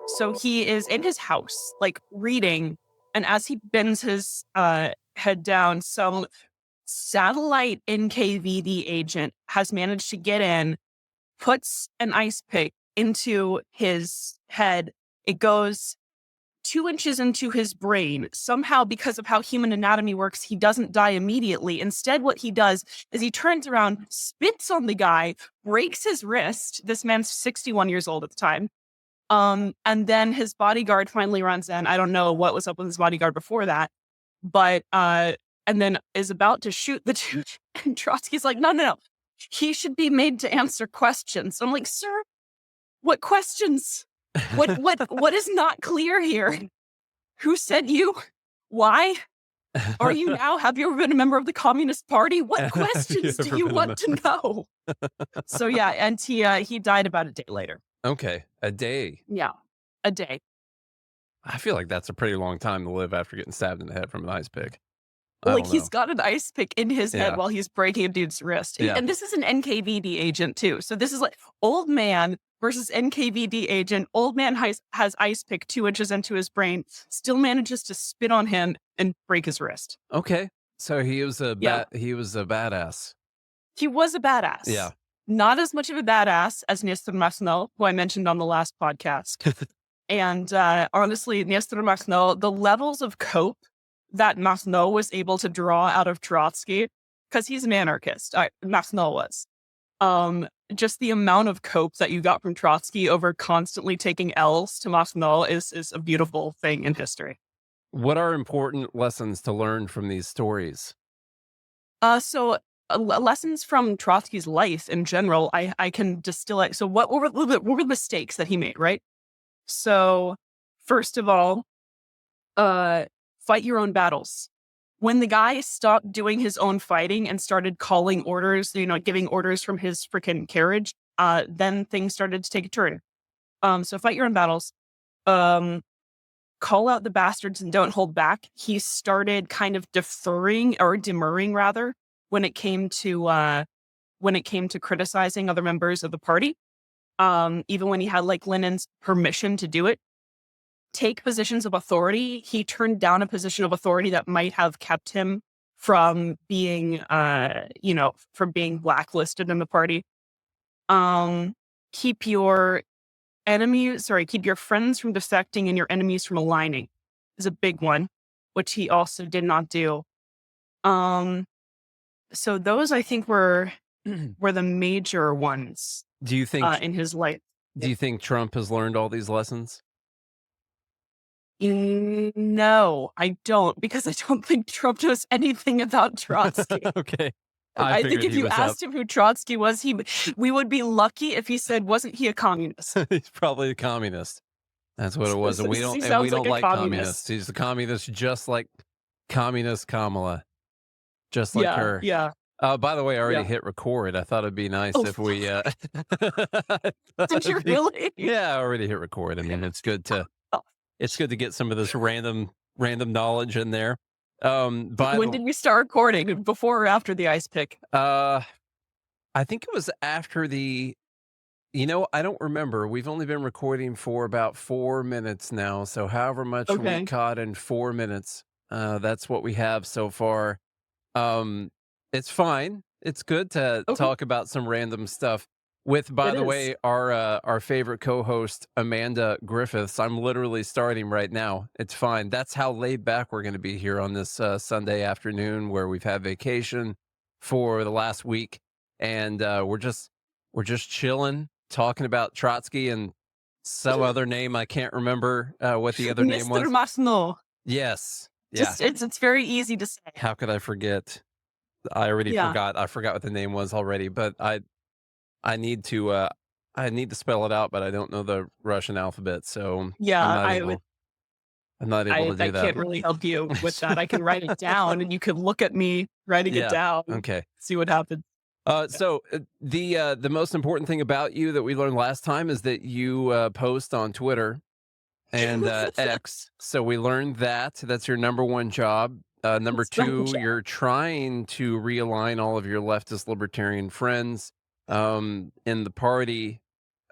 So he is in his house, like reading, and as he bends his head down, some satellite NKVD agent has managed to get in, puts an ice pick into his head. It goes 2 inches into his brain. Somehow, because of how human anatomy works, he doesn't die immediately. Instead, what he does is he turns around, spits on the guy, breaks his wrist. This man's 61 years old at the time. And then his bodyguard finally runs in. I don't know what was up with his bodyguard before that, but and then is about to shoot the dude. And Trotsky's like, no. He should be made to answer questions. I'm like, sir, what questions? What is not clear here? Who sent you? Why? Are you now? Have you ever been a member of the Communist Party? What questions do you want to know? So yeah, and he died about a day later. Okay, a day. Yeah, a day. I feel like that's a pretty long time to live after getting stabbed in the head from an ice pick. Like he's got an ice pick in his head while he's breaking a dude's wrist. Yeah. And this is an NKVD agent too. So this is like old man versus NKVD agent. Old man has ice pick 2 inches into his brain, still manages to spit on him and break his wrist. Okay. So he was a he was a badass. He was a badass. Yeah. Not as much of a badass as Nestor Masno, who I mentioned on the last podcast. And honestly, Nestor Masno, the levels of cope that Masno was able to draw out of Trotsky, because he's an anarchist, Masno was. Just the amount of cope that you got from Trotsky over constantly taking L's to Masno is a beautiful thing in history. What are important lessons to learn from these stories? So lessons from Trotsky's life in general, I can distill it. So what were the mistakes that he made, right? So first of all, fight your own battles. When the guy stopped doing his own fighting and started calling orders, giving orders from his freaking carriage, then things started to take a turn. So fight your own battles. Call out the bastards and don't hold back. He started kind of demurring rather, when it came to criticizing other members of the party. Even when he had like Lenin's permission to do it. Take positions of authority. He turned down a position of authority that might have kept him from being, from being blacklisted in the party. Keep your friends from defecting and your enemies from aligning is a big one, which he also did not do. So those I think were the major ones. Do you think in his life? Do you think Trump has learned all these lessons? No, I don't, because I don't think Trump knows anything about Trotsky. Okay. I think if you asked him who Trotsky was, we would be lucky if he said, wasn't he a communist? He's probably a communist. That's what it was. And we don't like communists. He's a communist, just like communist Kamala. Just like her. Yeah. By the way, I already hit record. I thought it'd be nice if we Did you really? Yeah, I already hit record. I mean, it's good to get some of this random knowledge in there. When did we start recording? Before or after the ice pick? I think it was after the. I don't remember. We've only been recording for about 4 minutes now, so however much we caught in 4 minutes, that's what we have so far. It's fine. It's good to talk about some random stuff with, by the way, our favorite co-host, Amanda Griffiths. I'm literally starting right now. It's fine. That's how laid back we're going to be here on this Sunday afternoon, where we've had vacation for the last week, and we're just chilling, talking about Trotsky and some other name. I can't remember what the other name was. Mr. Masno. Yes. Yeah. It's very easy to say. How could I forget? I already forgot. I forgot what the name was already, but I need to spell it out, but I don't know the Russian alphabet, so I'm not able to do that. I can't really help you with that. I can write it down, and you can look at me writing it down. Okay. See what happens. So the most important thing about you that we learned last time is that you post on Twitter and X. So we learned that. That's your number one job. Number two, you're trying to realign all of your leftist libertarian friends in the party.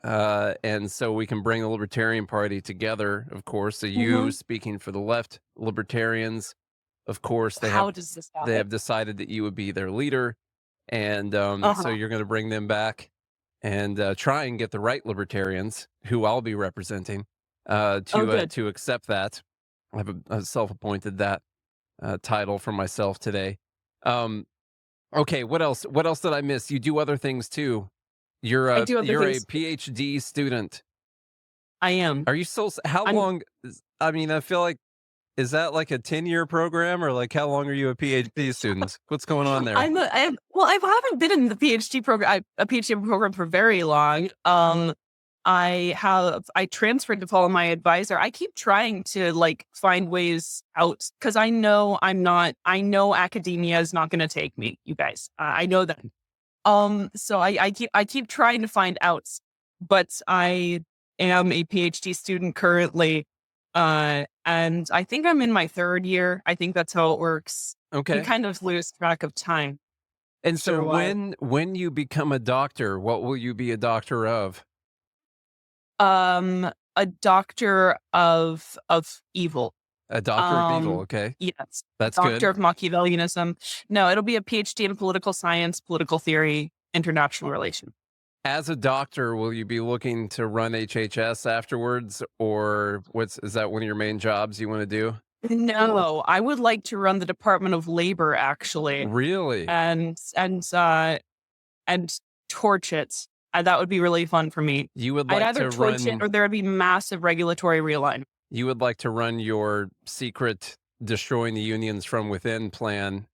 And so we can bring the Libertarian Party together, of course. So you Mhm. speaking for the left Libertarians, of course, How does this they happen? have decided that you would be their leader, and so Uh-huh. you're going to bring them back and try and get the right Libertarians, who I'll be representing, Oh, good. to accept that. I've self-appointed that title for myself today. Um, okay, what else? What else did I miss? You do other things too. I do other You're a things. PhD student. I am. Are you still? How I'm long? I mean, I feel like is that like a 10-year program or like how long are you a PhD student? What's going on there? I haven't been in the PhD program a PhD program for very long. I transferred to follow my advisor. I keep trying to like find ways out because I know academia is not going to take me, you guys. I know that. So I keep trying to find outs, but I am a PhD student currently. And I think I'm in my third year. I think that's how it works. You Okay. kind of lose track of time And so after a while. when you become a doctor, what will you be a doctor of? A doctor of evil. A doctor of evil. Um, Okay. yes, That's doctor good. of Machiavellianism. No, it'll be a PhD in political science, political theory, international relations. As a doctor, will you be looking to run HHS afterwards, or is that one of your main jobs you want to do? No, I would like to run the Department of Labor actually, Really? and and uh and torch it. That would be really fun for me. You would I'd like either to torch it run or there would be massive regulatory realignment. you would like to run your secret destroying the unions from within plan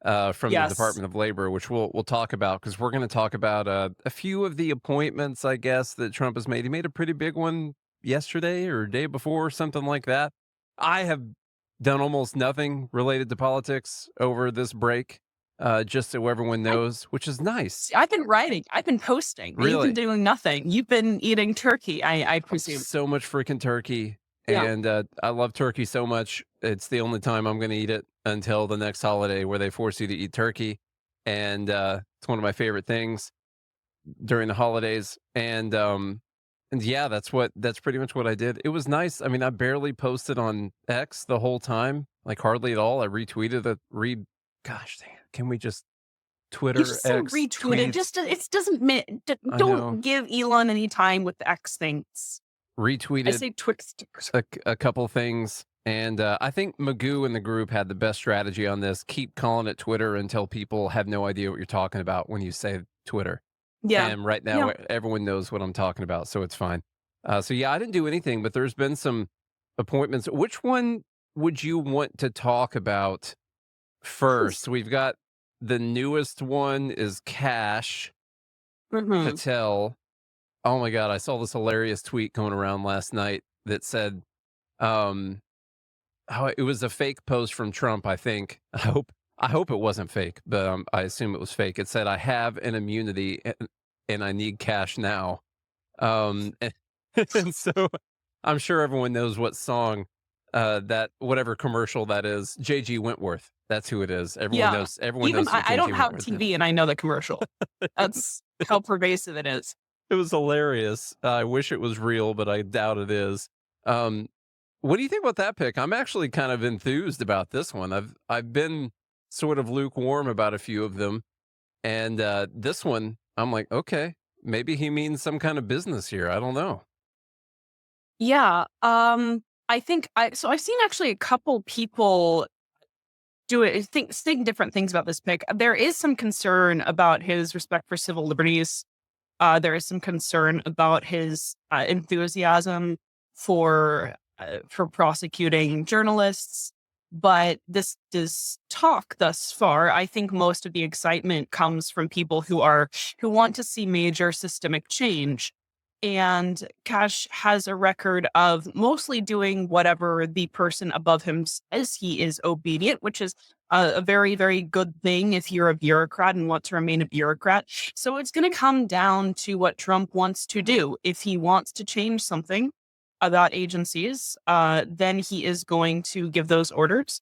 from the Yes. Department of Labor, which we'll talk about because we're going to talk about a few of the appointments, I guess, that Trump has made. He made a pretty big one yesterday or day before, something like that. I have done almost nothing related to politics over this break, just so everyone I knows, which is nice. see, I've been writing, I've been posting, and you've been Really. doing nothing. You've been eating turkey, I presume. So much freaking turkey, Yeah. and, I love turkey so much, it's the only time I'm gonna eat it until the next holiday where they force you to eat turkey, and, it's one of my favorite things during the holidays, and yeah, that's pretty much what I did. It was nice. I mean, I barely posted on X the whole time, like, hardly at all. I retweeted it gosh dang it, can we just You Twitter, just say X, retweeted, tweets? just it doesn't I know. don't give Elon any time with the X things. I Retweeted say Twixters. a couple things, and I think Magoo in the group had the best strategy on this. Keep calling it Twitter until people have no idea what you're talking about when you say Twitter. Yeah. And right now, Yeah. everyone knows what I'm talking about, so it's fine. So yeah, I didn't do anything, but there's been some appointments. Which one would you want to talk about Oof. first? We've got the newest one is Kash Mhm. Patel. Oh my god, I saw this hilarious tweet going around last night that said, um, oh, it was a fake post from Trump, I think. I hope it wasn't fake, but I assume it was fake. It said, "I have an immunity and I need cash now." And, and so I'm sure everyone knows what song that whatever commercial that is. JG Wentworth. That's who it is. Yeah. Everyone Even knows who I JG don't have Wentworth is. TV and I know the commercial. That's how pervasive it is. It was hilarious. I wish it was real, but I doubt it is. Um, what do you think about that pick? I'm actually kind of enthused about this one. I've been sort of lukewarm about a few of them, and this one, I'm like, okay, maybe he means some kind of business here. I don't know. Yeah. I think I've seen actually a couple people do it think different things about this pick. There is some concern about his respect for civil liberties. There is some concern about his enthusiasm for prosecuting journalists. But this talk thus far, I think most of the excitement comes from people who want to see major systemic change. And Cash has a record of mostly doing whatever the person above him says. He is obedient, which is a very, very good thing if you're a bureaucrat and want to remain a bureaucrat. So it's going to come down to what Trump wants to do. If he wants to change something about agencies, then he is going to give those orders.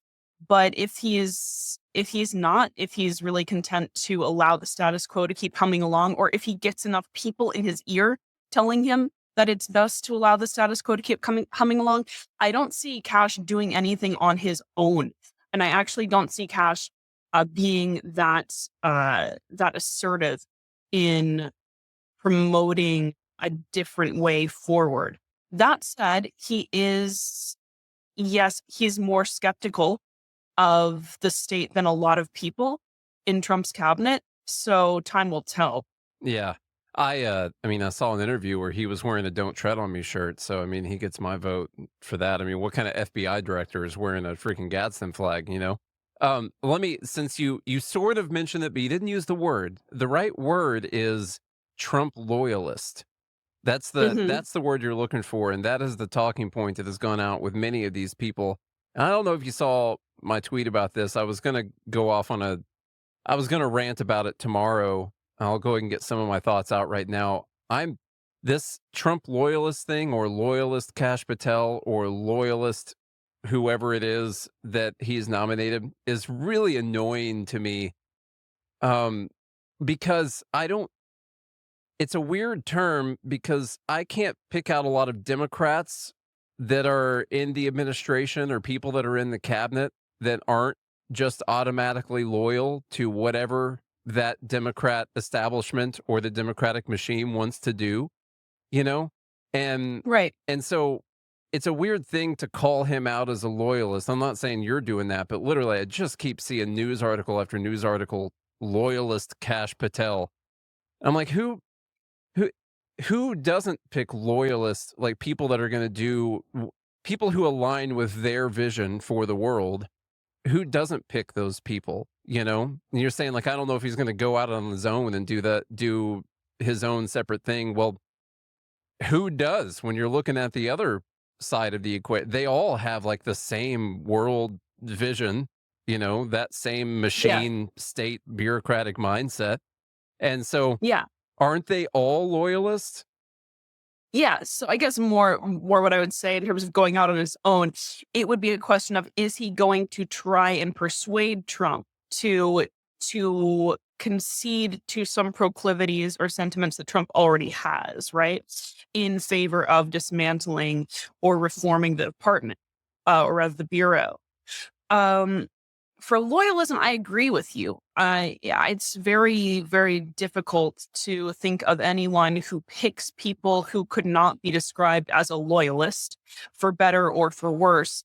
But if he's really content to allow the status quo to keep coming along, or if he gets enough people in his ear telling him that it's best to allow the status quo to keep coming along. I don't see Kash doing anything on his own, and I actually don't see Kash being that assertive in promoting a different way forward. That said, yes, he's more skeptical of the state than a lot of people in Trump's cabinet. So time will tell. Yeah. I mean, I saw an interview where he was wearing a "Don't Tread on Me" shirt, so I mean, he gets my vote for that. I mean, what kind of FBI director is wearing a freaking Gadsden flag, you know? Let me, since you sort of mentioned it, but you didn't use the word. The right word is Trump loyalist. Hmm. That's the word you're looking for, and that is the talking point that has gone out with many of these people. And I don't know if you saw my tweet about this. I was gonna rant about it tomorrow. I'll go ahead and get some of my thoughts out right now. I'm This Trump loyalist thing, or loyalist Kash Patel, or loyalist whoever it is that he's nominated, is really annoying to me. Um, because I don't it's a weird term, because I can't pick out a lot of Democrats that are in the administration, or people that are in the cabinet, that aren't just automatically loyal to whatever that Democrat establishment or the Democratic machine wants to do, you know? And Right. and so it's a weird thing to call him out as a loyalist. I'm not saying you're doing that, but literally I just keep seeing news article after news article, loyalist Kash Patel. I'm like, who who doesn't pick loyalists, like people that are going to people who align with their vision for the world? Who doesn't pick those people, you know? And you're saying, like, I don't know if he's going to go out on his own and do his own separate thing. Well, who does? When you're looking at the other side of the equation, they all have like the same world vision, you know, that same Yeah. machine state bureaucratic mindset. And so, Yeah. aren't they all loyalists? Yeah, so I guess more what I would say in terms of going out on his own, it would be a question of, is he going to try and persuade Trump to concede to some proclivities or sentiments that Trump already has, right? In favor of dismantling or reforming the department, or rather the bureau. Um for loyalism, I agree with you. Yeah, it's very, very difficult to think of anyone who picks people who could not be described as a loyalist, for better or for worse.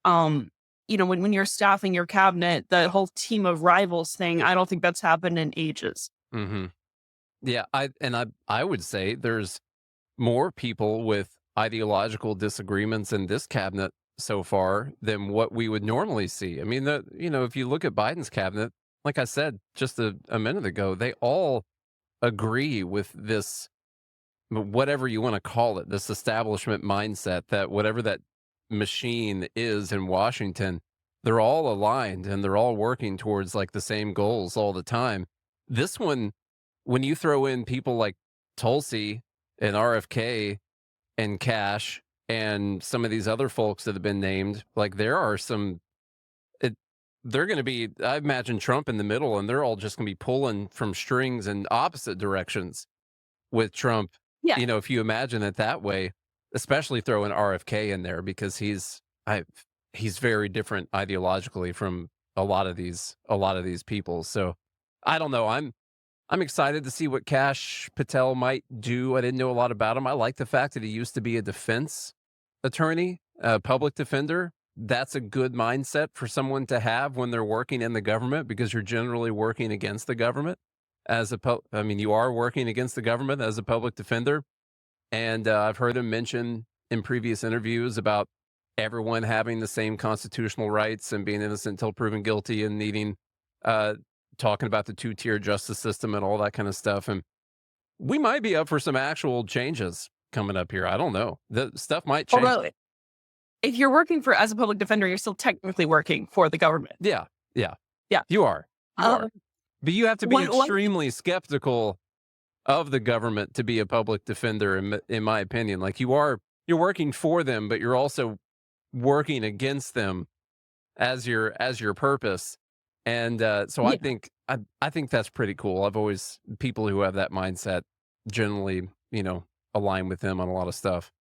Um, when you're staffing your cabinet, the whole team of rivals thing, I don't think that's happened in ages. Hmm. Yeah, I would say there's more people with ideological disagreements in this cabinet so far than what we would normally see. I mean, if you look at Biden's cabinet, like I said just a minute ago, they all agree with this, whatever you want to call it, this establishment mindset, that whatever that machine is in Washington, they're all aligned and they're all working towards like the same goals all the time. This one, when you throw in people like Tulsi and RFK and Kash and some of these other folks that have been named, like there are some, it, they're going to be, I imagine Trump in the middle, and they're all just going to be pulling from strings in opposite directions with Trump. Yeah. If you imagine it that way, especially throwing RFK in there, because he's very different ideologically from a lot of these people. So I don't know. I'm excited to see what Kash Patel might do. I didn't know a lot about him. I like the fact that he used to be a defense attorney, a public defender. That's a good mindset for someone to have when they're working in the government, because you're generally working against the government I mean, you are working against the government as a public defender. And I've heard him mention in previous interviews about everyone having the same constitutional rights and being innocent until proven guilty, and needing, uh, talking about the two-tier justice system and all that kind of stuff. And we might be up for some actual changes coming up here. I don't know. The stuff might change. Although, if you're working for as a public defender, you're still technically working for the government. Yeah, yeah, Yeah. you are. You Um, are. But you have to be one extremely skeptical of the government to be a public defender, in my opinion. Like, you're working for them, but you're also working against them as your purpose. And so I Yeah. think I think that's pretty cool. I've always People who have that mindset generally, align with him on a lot of stuff.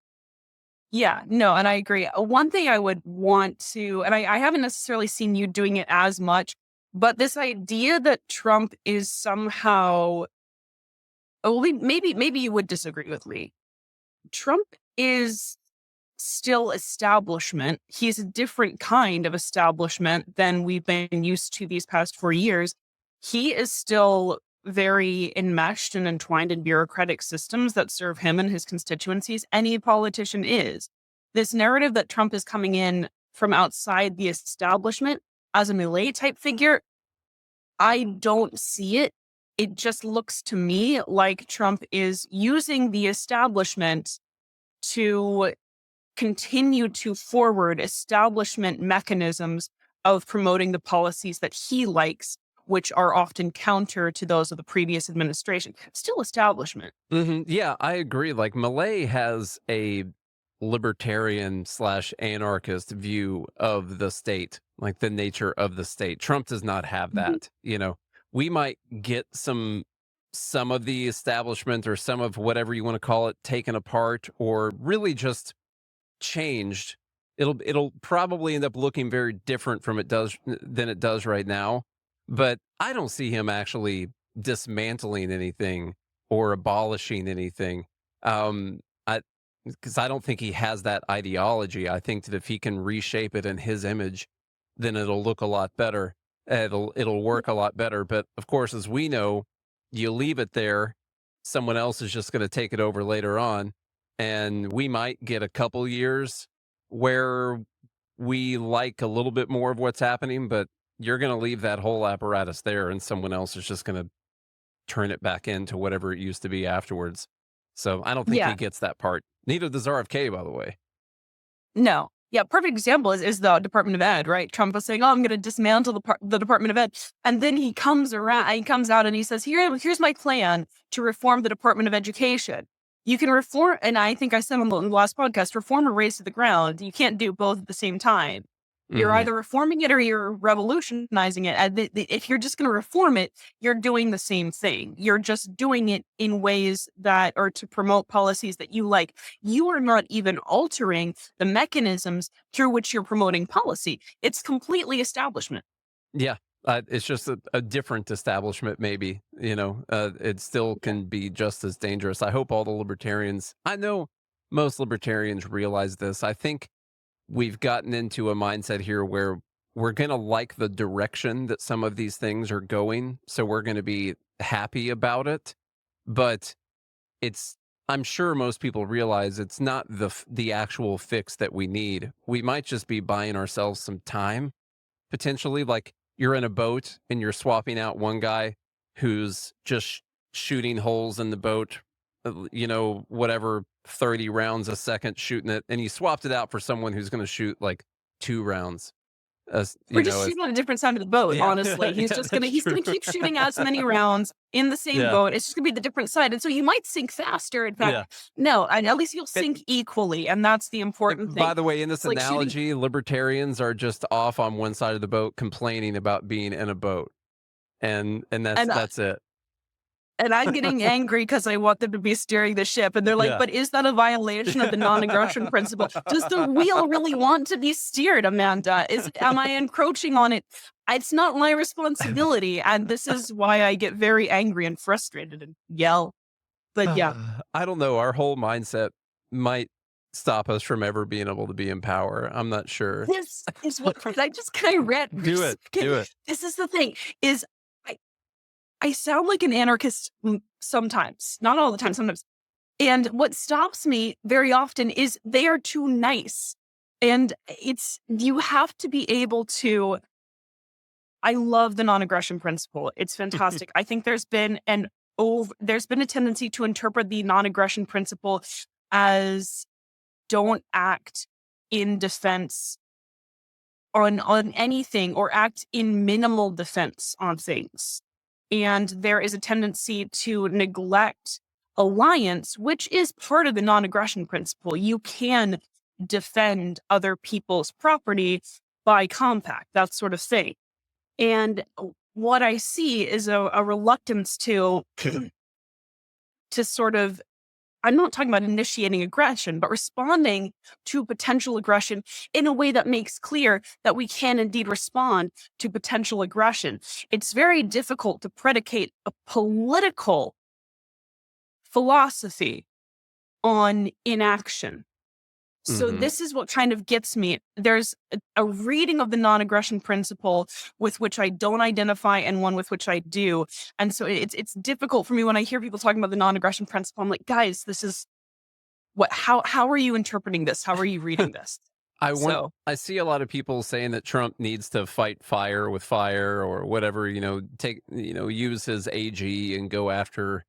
Yeah, no, and I agree. One thing I would want to, and I haven't necessarily seen you doing it as much, but this idea that Trump is somehow, oh, maybe you would disagree with me. Trump is still establishment. He's a different kind of establishment than we've been used to these past 4 years. He is still very enmeshed and entwined in bureaucratic systems that serve him and his constituencies. Any politician is. This narrative that Trump is coming in from outside the establishment as a Millet type figure, I don't see it. It just looks to me like Trump is using the establishment to continue to forward establishment mechanisms of promoting the policies that he likes, which are often counter to those of the previous administration. Still establishment. Yeah, I agree. Like Millet has a libertarian slash anarchist view of the state, like the nature of the state. Trump does not have Mhm. that. We might get some of the establishment or some of whatever you want to call it taken apart or really just changed. It'll probably end up looking very different from it does than it does right now. But I don't see him actually dismantling anything or abolishing anything. I Because I don't think he has that ideology. I think that if he can reshape it in his image, then it'll look a lot better. It'll work a lot better. But of course, as we know, you leave it there, someone else is just going to take it over later on, and we might get a couple years where we like a little bit more of what's happening, but you're going to leave that whole apparatus there, and someone else is just going to turn it back into whatever it used to be afterwards. So I don't think he Yeah. gets that part. Neither does RFK, by the way. No. Yeah, perfect example is the Department of Ed, right? Trump was saying, "Oh, I'm going to dismantle the Department of Ed," and then he comes out, and he says, "Here's my plan to reform the Department of Education. You can reform," and I think I said on the last podcast, reform or raise to the ground. You can't do both at the same time. You're Mhm. either reforming it or you're revolutionizing it. And if you're just going to reform it, you're doing the same thing. You're just doing it in ways that are to promote policies that you like. You are not even altering the mechanisms through which you're promoting policy. It's completely establishment. Yeah, it's just a different establishment, maybe. It still Yeah. can be just as dangerous. I hope all the libertarians, I know most libertarians realize this. I think we've gotten into a mindset here where we're going to like the direction that some of these things are going. So we're going to be happy about it. But it's, I'm sure most people realize it's not the actual fix that we need. We might just be buying ourselves some time potentially. Like you're in a boat and you're swapping out one guy who's just shooting holes in the boat, whatever, 30 rounds a second shooting it, and you swapped it out for someone who's going to shoot like 2 rounds. As We're you just know, as shooting on a different side of the boat, yeah, honestly. yeah, that's He's true. gonna keep shooting as many rounds in the same Yeah, boat. It's just gonna be the different side. And so you might sink faster. In yeah. fact, no, and at least you'll And, sink equally. And that's the important by thing. the way, in this It's like shooting. analogy, libertarians are just off on one side of the boat complaining about being in a boat, and that's And that's it. And I'm getting angry because I want them to be steering the ship. And they're like, Yeah. "But is that a violation of the non-aggression principle? Does the wheel really want to be steered, Amanda? Am I encroaching on it? It's not my responsibility." And this is why I get very angry and frustrated and yell. But yeah, I don't know. Our whole mindset might stop us from ever being able to be in power. I'm not sure. this is what can I rant for a Do it. second? Do it. This is the thing is I, I sound like an anarchist sometimes, not all the time, sometimes. And what stops me very often is they are too nice. And you have to be able to, I love the non-aggression principle. It's fantastic. I think there's been a tendency to interpret the non-aggression principle as don't act in defense on anything or act in minimal defense on things. And there is a tendency to neglect alliance, which is part of the non-aggression principle. You can defend other people's property by compact, that sort of thing. And what I see is a reluctance to to sort of I'm not talking about initiating aggression, but responding to potential aggression in a way that makes clear that we can indeed respond to potential aggression. It's very difficult to predicate a political philosophy on inaction. So Mhm. this is what kind of gets me. There's a reading of the non-aggression principle with which I don't identify and one with which I do. And so it's difficult for me when I hear people talking about the non-aggression principle. I'm like, guys, this is what how are you interpreting this? How are you reading this? So I see a lot of people saying that Trump needs to fight fire with fire or whatever, use his AG and go after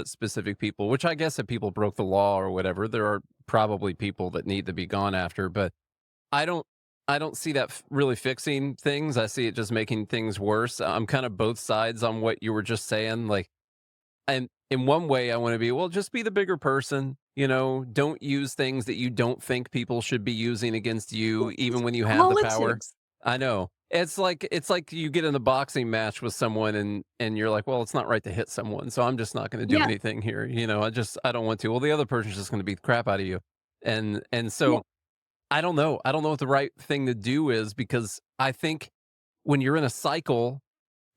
specific people, which I guess if people broke the law or whatever, there are probably people that need to be gone after, but I don't I don't see that really fixing things. I see it just making things worse. I'm kind of both sides on what you were just saying. Like, and in one way, I want to be, well, just be the bigger person. Don't use things that you don't think people should be using against you, even when you have the power. politics. I know. It's like you get in a boxing match with someone and you're like, well, it's not right to hit someone, so I'm just not going to do Yeah, anything here. I don't want to. Well, the other person's just going to beat the crap out of you. And yeah. so I don't know. I don't know what the right thing to do is, because I think when you're in a cycle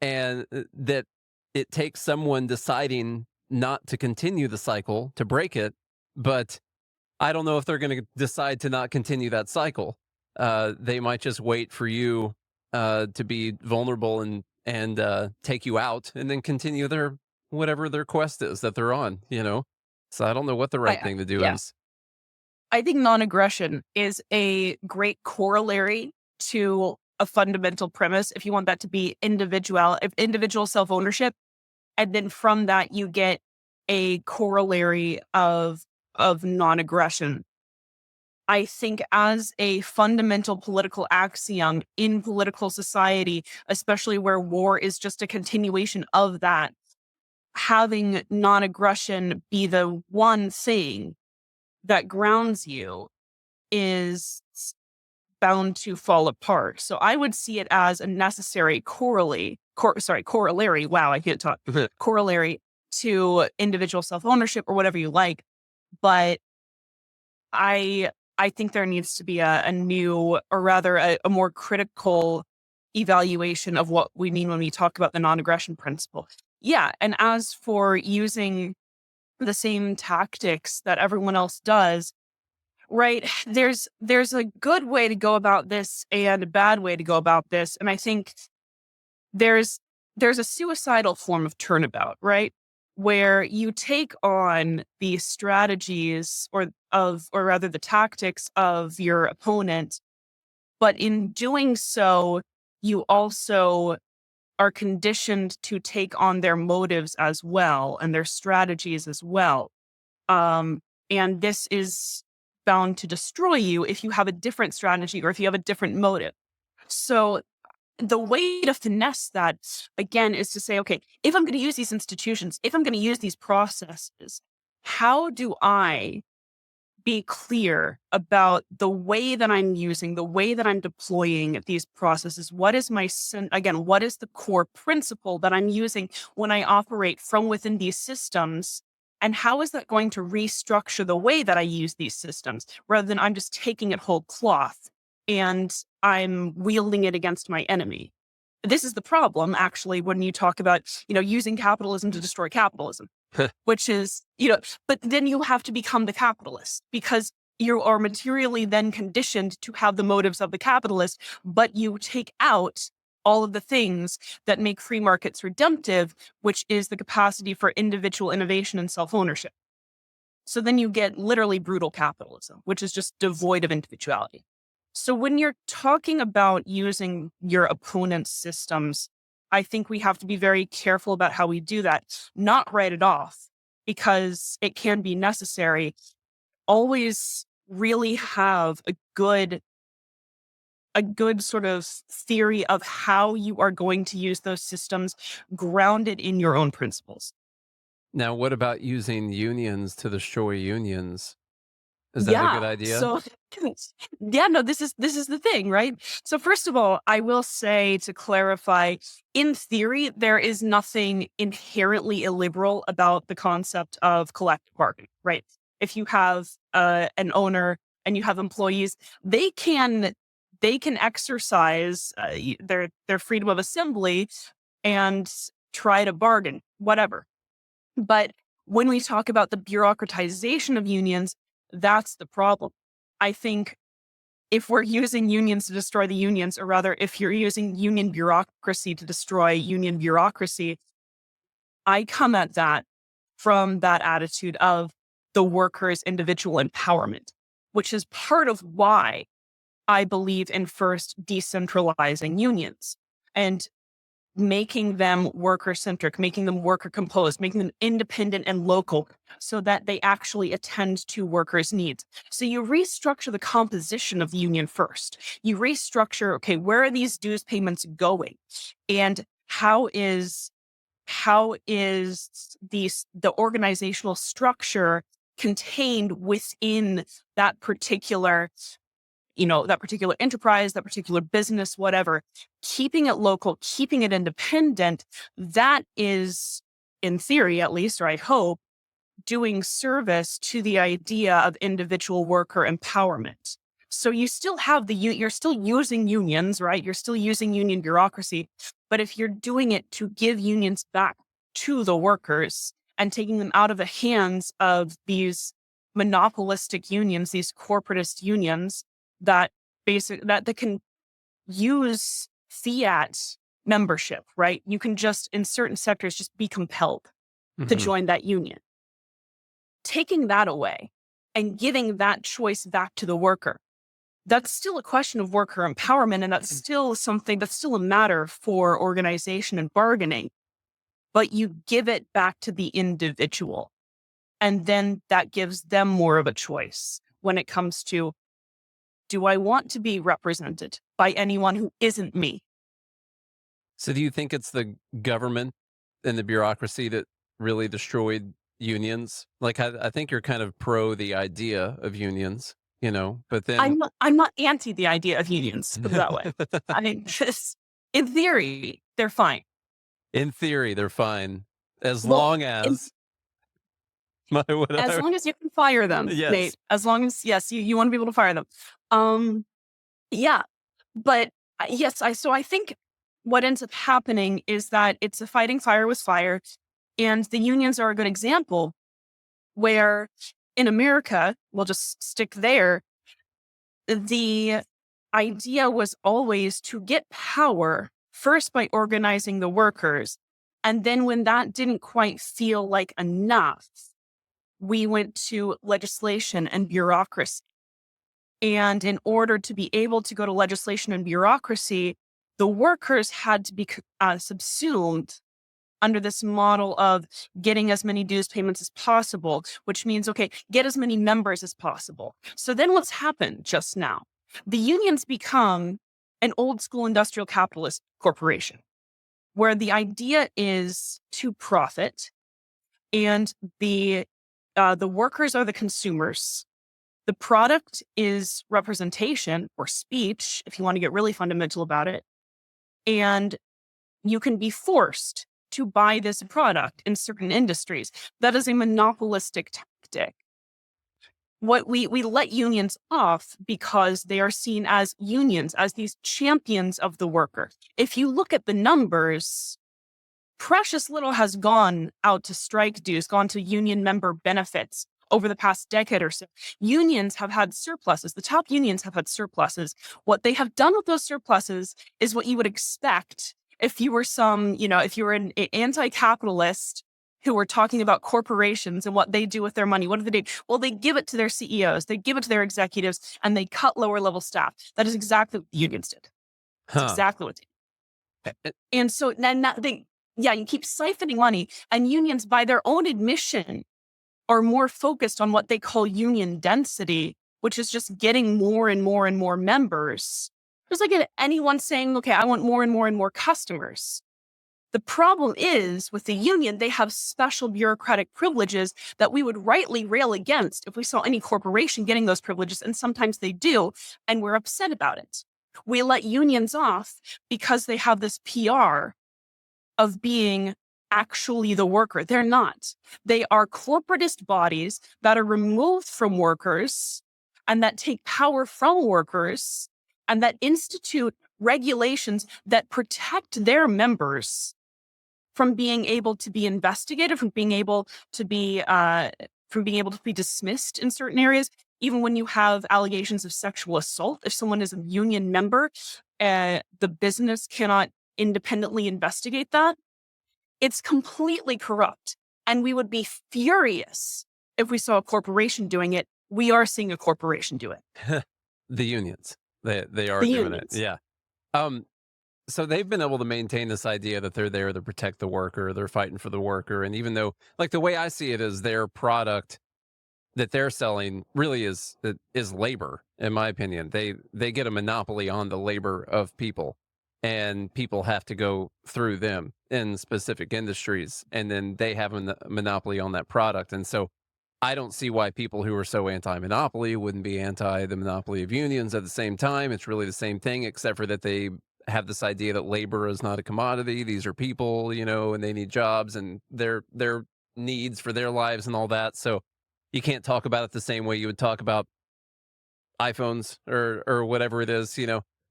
and that it takes someone deciding not to continue the cycle to break it, but I don't know if they're going to decide to not continue that cycle. They might just wait for you to be vulnerable and take you out, and then continue their whatever their quest is that they're on. So I don't know what the right thing to do Yeah. is. I think non-aggression is a great corollary to a fundamental premise. If you want that to be individual self-ownership, and then from that you get a corollary of non-aggression. I think as a fundamental political axiom in political society, especially where war is just a continuation of that, having non-aggression be the one thing that grounds you is bound to fall apart. So I would see it as a necessary corollary. Wow, I can't talk. Corollary to individual self-ownership or whatever you like. But I think there needs to be a new, or rather a more critical evaluation of what we mean when we talk about the non-aggression principle. Yeah. And as for using the same tactics that everyone else does, right? There's a good way to go about this and a bad way to go about this. And I think there's there's a suicidal form of turnabout, right? Where you take on the strategies or rather the tactics of your opponent, but in doing so, you also are conditioned to take on their motives as well and their strategies as well. And this is bound to destroy you if you have a different strategy or if you have a different motive. So the way to finesse that again is to say, okay, if I'm going to use these institutions, if I'm going to use these processes, how do I be clear about the way that I'm using, the way that I'm deploying these processes? What is again, what is the core principle that I'm using when I operate from within these systems? And how is that going to restructure the way that I use these systems rather than I'm just taking it whole cloth and I'm wielding it against my enemy? This is the problem, actually, when you talk about, using capitalism to destroy capitalism, which is, but then you have to become the capitalist because you are materially then conditioned to have the motives of the capitalist, but you take out all of the things that make free markets redemptive, which is the capacity for individual innovation and self-ownership. So then you get literally brutal capitalism, which is just devoid of individuality. So when you're talking about using your opponent's systems, I think we have to be very careful about how we do that, not write it off because it can be necessary. Always really have a good sort of theory of how you are going to use those systems grounded in your own principles. Now, what about using unions to destroy unions? Is that a good idea? So yeah, no, this is the thing, right? So first of all, I will say, to clarify, in theory, there is nothing inherently illiberal about the concept of collective bargaining, right? If you have an owner and you have employees, they can exercise their freedom of assembly and try to bargain, whatever. But when we talk about the bureaucratization of unions, that's the problem. I think if we're using unions to destroy the unions, or rather, if you're using union bureaucracy to destroy union bureaucracy, I come at that from that attitude of the workers' individual empowerment, which is part of why I believe in first decentralizing unions and making them worker centric, making them worker composed, making them independent and local so that they actually attend to workers' needs. So you restructure the composition of the union first. You restructure, okay, where are these dues payments going? And how is the organizational structure contained within that particular that particular enterprise, that particular business, whatever, keeping it local, keeping it independent, that is, in theory at least, or I hope, doing service to the idea of individual worker empowerment. So you still have you're still using unions, right? You're still using union bureaucracy. But if you're doing it to give unions back to the workers and taking them out of the hands of these monopolistic unions, these corporatist unions that that can use fiat membership, right? You can just, in certain sectors, just be compelled to join that union. Taking that away and giving that choice back to the worker, that's still a question of worker empowerment. And that's still a matter for organization and bargaining. But you give it back to the individual. And then that gives them more of a choice when it comes to, do I want to be represented by anyone who isn't me? So do you think it's the government and the bureaucracy that really destroyed unions? Like, I think you're kind of pro the idea of unions, but then I'm not anti the idea of unions, put it that way. I mean, in theory, they're fine. In theory, they're fine as long as as long as you can fire them, yes. Nate. As long as you want to be able to fire them. Yeah, but yes, I think what ends up happening is that it's a fighting fire with fire, and the unions are a good example where in America, we'll just stick there, the idea was always to get power first by organizing the workers. And then when that didn't quite feel like enough, we went to legislation and bureaucracy. And in order to be able to go to legislation and bureaucracy, the workers had to be subsumed under this model of getting as many dues payments as possible, which means, okay, get as many members as possible. So then what's happened just now? The unions become an old school industrial capitalist corporation where the idea is to profit and the workers are the consumers. The product is representation or speech, if you want to get really fundamental about it. And you can be forced to buy this product in certain industries. That is a monopolistic tactic. What we let unions off because they are seen as unions, as these champions of the worker. If you look at the numbers, precious little has gone out to strike dues, gone to union member benefits over the past decade or so. Unions have had surpluses. The top unions have had surpluses. What they have done with those surpluses is what you would expect if you were if you were an anti-capitalist who were talking about corporations and what they do with their money. What do they do? Well, they give it to their CEOs, they give it to their executives, and they cut lower level staff. That is exactly what the unions did. That's exactly what they did. And so then you keep siphoning money, and unions, by their own admission, are more focused on what they call union density, which is just getting more and more and more members. Just like anyone saying, okay, I want more and more and more customers. The problem is with the union, they have special bureaucratic privileges that we would rightly rail against if we saw any corporation getting those privileges, and sometimes they do, and we're upset about it. We let unions off because they have this PR of being actually the worker. They're not. They are corporatist bodies that are removed from workers and that take power from workers and that institute regulations that protect their members from being able to be investigated, from being able to be dismissed in certain areas. Even when you have allegations of sexual assault, if someone is a union member, the business cannot independently investigate that. It's completely corrupt. And we would be furious if we saw a corporation doing it. We are seeing a corporation do it. The unions, they are The doing it. unions. Yeah. So they've been able to maintain this idea that they're there to protect the worker, they're fighting for the worker. And even though, like, the way I see it is their product that they're selling really is labor, in my opinion. They get a monopoly on the labor of people, and people have to go through them in specific industries, and then they have a monopoly on that product. And so I don't see why people who are so anti-monopoly wouldn't be anti the monopoly of unions at the same time. It's really the same thing, except for that they have this idea that labor is not a commodity. These are people, and they need jobs and their needs for their lives and all that. So you can't talk about it the same way you would talk about iPhones or whatever it is.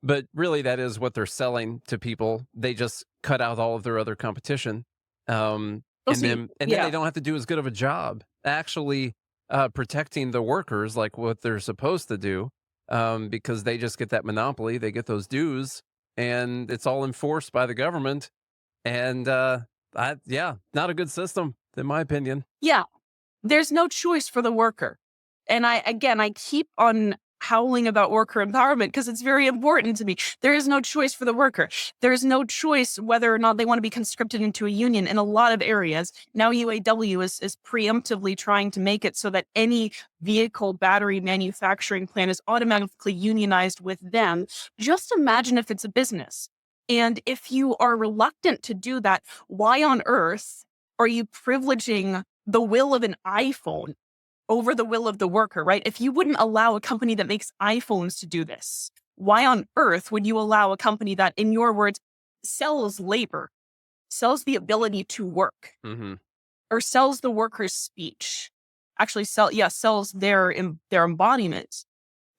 But really, that is what they're selling to people. They just cut out all of their other competition, and then they don't have to do as good of a job actually protecting the workers like what they're supposed to do, because they just get that monopoly. They get those dues, and it's all enforced by the government. And not a good system, in my opinion. Yeah. There's no choice for the worker. And I keep on howling about worker empowerment because it's very important to me. There is no choice for the worker. There is no choice whether or not they want to be conscripted into a union in a lot of areas. Now UAW is preemptively trying to make it so that any vehicle battery manufacturing plant is automatically unionized with them. Just imagine if it's a business. And if you are reluctant to do that, why on earth are you privileging the will of an iPhone over the will of the worker, right? If you wouldn't allow a company that makes iPhones to do this, why on earth would you allow a company that, in your words, sells labor, sells the ability to work, or sells the worker's speech, actually sells their embodiment,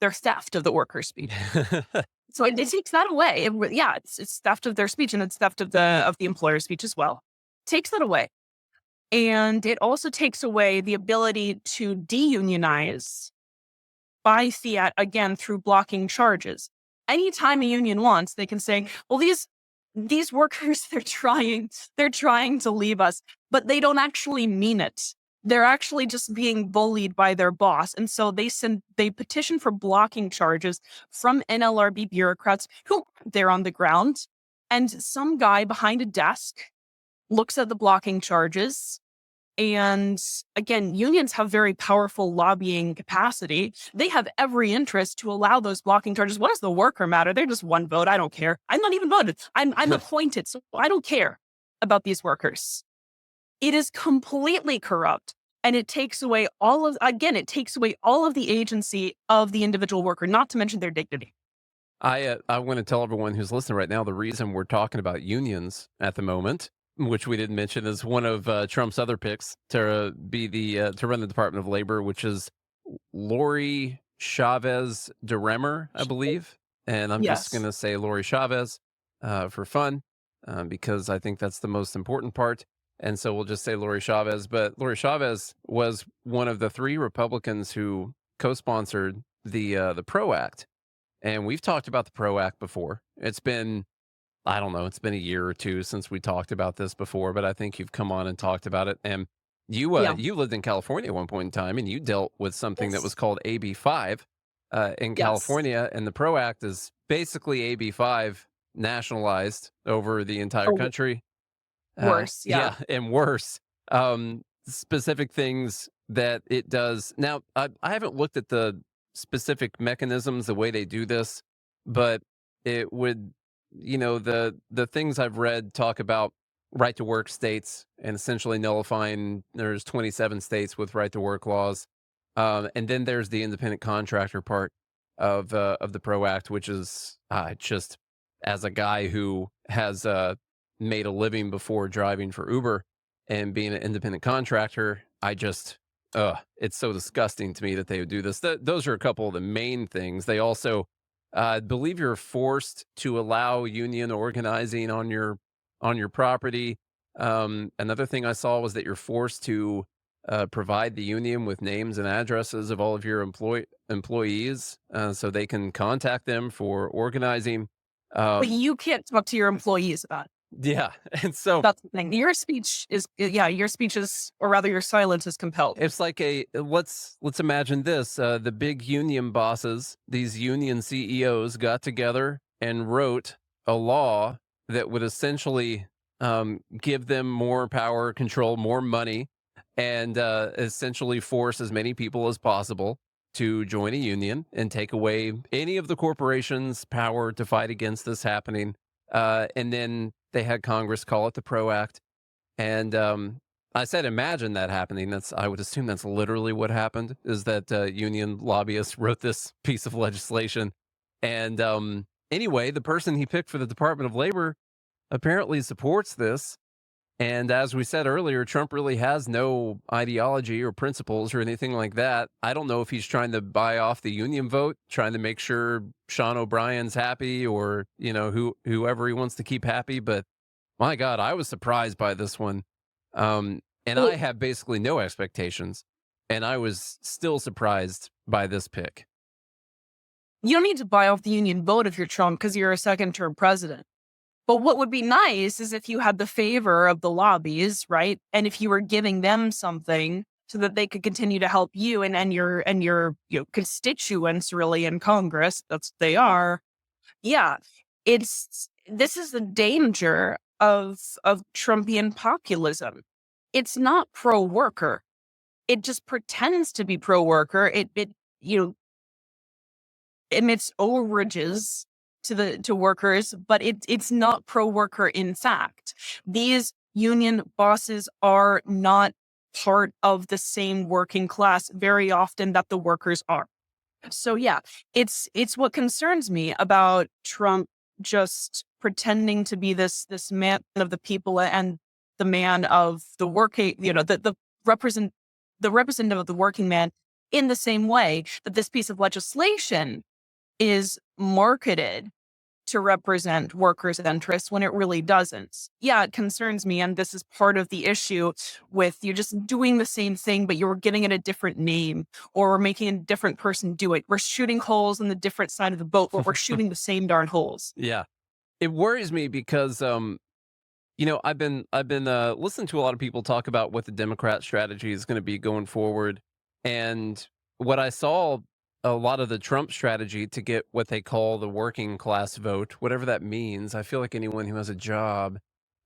their theft of the worker's speech. So it takes that away. It's theft of their speech, and it's theft of the employer's speech as well. Takes that away. And it also takes away the ability to deunionize by fiat, again, through blocking charges. Anytime a union wants, they can say, well, these workers, they're trying to leave us, but they don't actually mean it. They're actually just being bullied by their boss. And so they petition for blocking charges from NLRB bureaucrats who they're on the ground. And some guy behind a desk looks at the blocking charges. And again, unions have very powerful lobbying capacity. They have every interest to allow those blocking charges. What does the worker matter? They're just one vote. I don't care. I'm not even voted. I'm appointed. So I don't care about these workers. It is completely corrupt. And it takes away all of the agency of the individual worker, not to mention their dignity. I want to tell everyone who's listening right now the reason we're talking about unions at the moment, which we didn't mention, is one of Trump's other picks to be to run the Department of Labor, which is Lori Chavez DeRemer, I believe. And I'm just going to say Lori Chavez for fun, because I think that's the most important part. And so we'll just say Lori Chavez. But Lori Chavez was one of the 3 Republicans who co-sponsored the PRO Act. And we've talked about the PRO Act before. It's been, I don't know, it's been a year or 2 since we talked about this before, but I think you've come on and talked about it. And you lived in California at one point in time, and you dealt with something that was called AB 5 in California. And the PRO Act is basically AB 5 nationalized over the entire country. Worse, and worse. Specific things that it does. Now, I haven't looked at the specific mechanisms, the way they do this, but it would, the things I've read talk about right to work states and essentially nullifying. There's 27 states with right to work laws, and then there's the independent contractor part of the PRO Act, which is just, as a guy who has made a living before driving for Uber and being an independent contractor, I just it's so disgusting to me that they would do this. Those are a couple of the main things. They also, I believe, you're forced to allow union organizing on your property. Another thing I saw was that you're forced to provide the union with names and addresses of all of your employees, so they can contact them for organizing. But Um, you can't talk to your employees about it. yeah, and so That's the thing. Your speech is, your speech is, or rather your silence is compelled. it's like let's imagine this: the big union bosses, these union CEOs, got together and wrote a law that would essentially give them more power, control, more money, and essentially force as many people as possible to join a union and take away any of the corporations' power to fight against this happening. And then they had Congress call it the PRO Act, and I said, imagine that happening. I would assume that's literally what happened, is that union lobbyists wrote this piece of legislation. And anyway, the person he picked for the Department of Labor apparently supports this. And as we said earlier, Trump really has no ideology or principles or anything like that. I don't know if he's trying to buy off the union vote, trying to make sure Sean O'Brien's happy, or, whoever he wants to keep happy. But my God, I was surprised by this one. And Well, I have basically no expectations. And I was still surprised by this pick. you don't need to buy off the union vote if you're Trump because you're a second-term president. But what would be nice is if you had the favor of the lobbies, right? And if you were giving them something so that they could continue to help you and your constituents really in Congress, that's what they are. Yeah. This is the danger of Trumpian populism. It's not pro-worker. It just pretends to be pro-worker. It emits overrages to workers, but it's not pro-worker. In fact, these union bosses are not part of the same working class very often that the workers are. So yeah, it's what concerns me about Trump just pretending to be this man of the people and the man of the working, the representative of the working man, in the same way that this piece of legislation is marketed to represent workers' interests when it really doesn't. Yeah, it concerns me. And this is part of the issue with you just doing the same thing, but you're giving it a different name, or we're making a different person do it. We're shooting holes in the different side of the boat, but we're shooting the same darn holes. Yeah. It worries me because, I've been listening to a lot of people talk about what the Democrat strategy is going to be going forward. And what I saw, a lot of the Trump strategy to get what they call the working class vote, whatever that means. I feel like anyone who has a job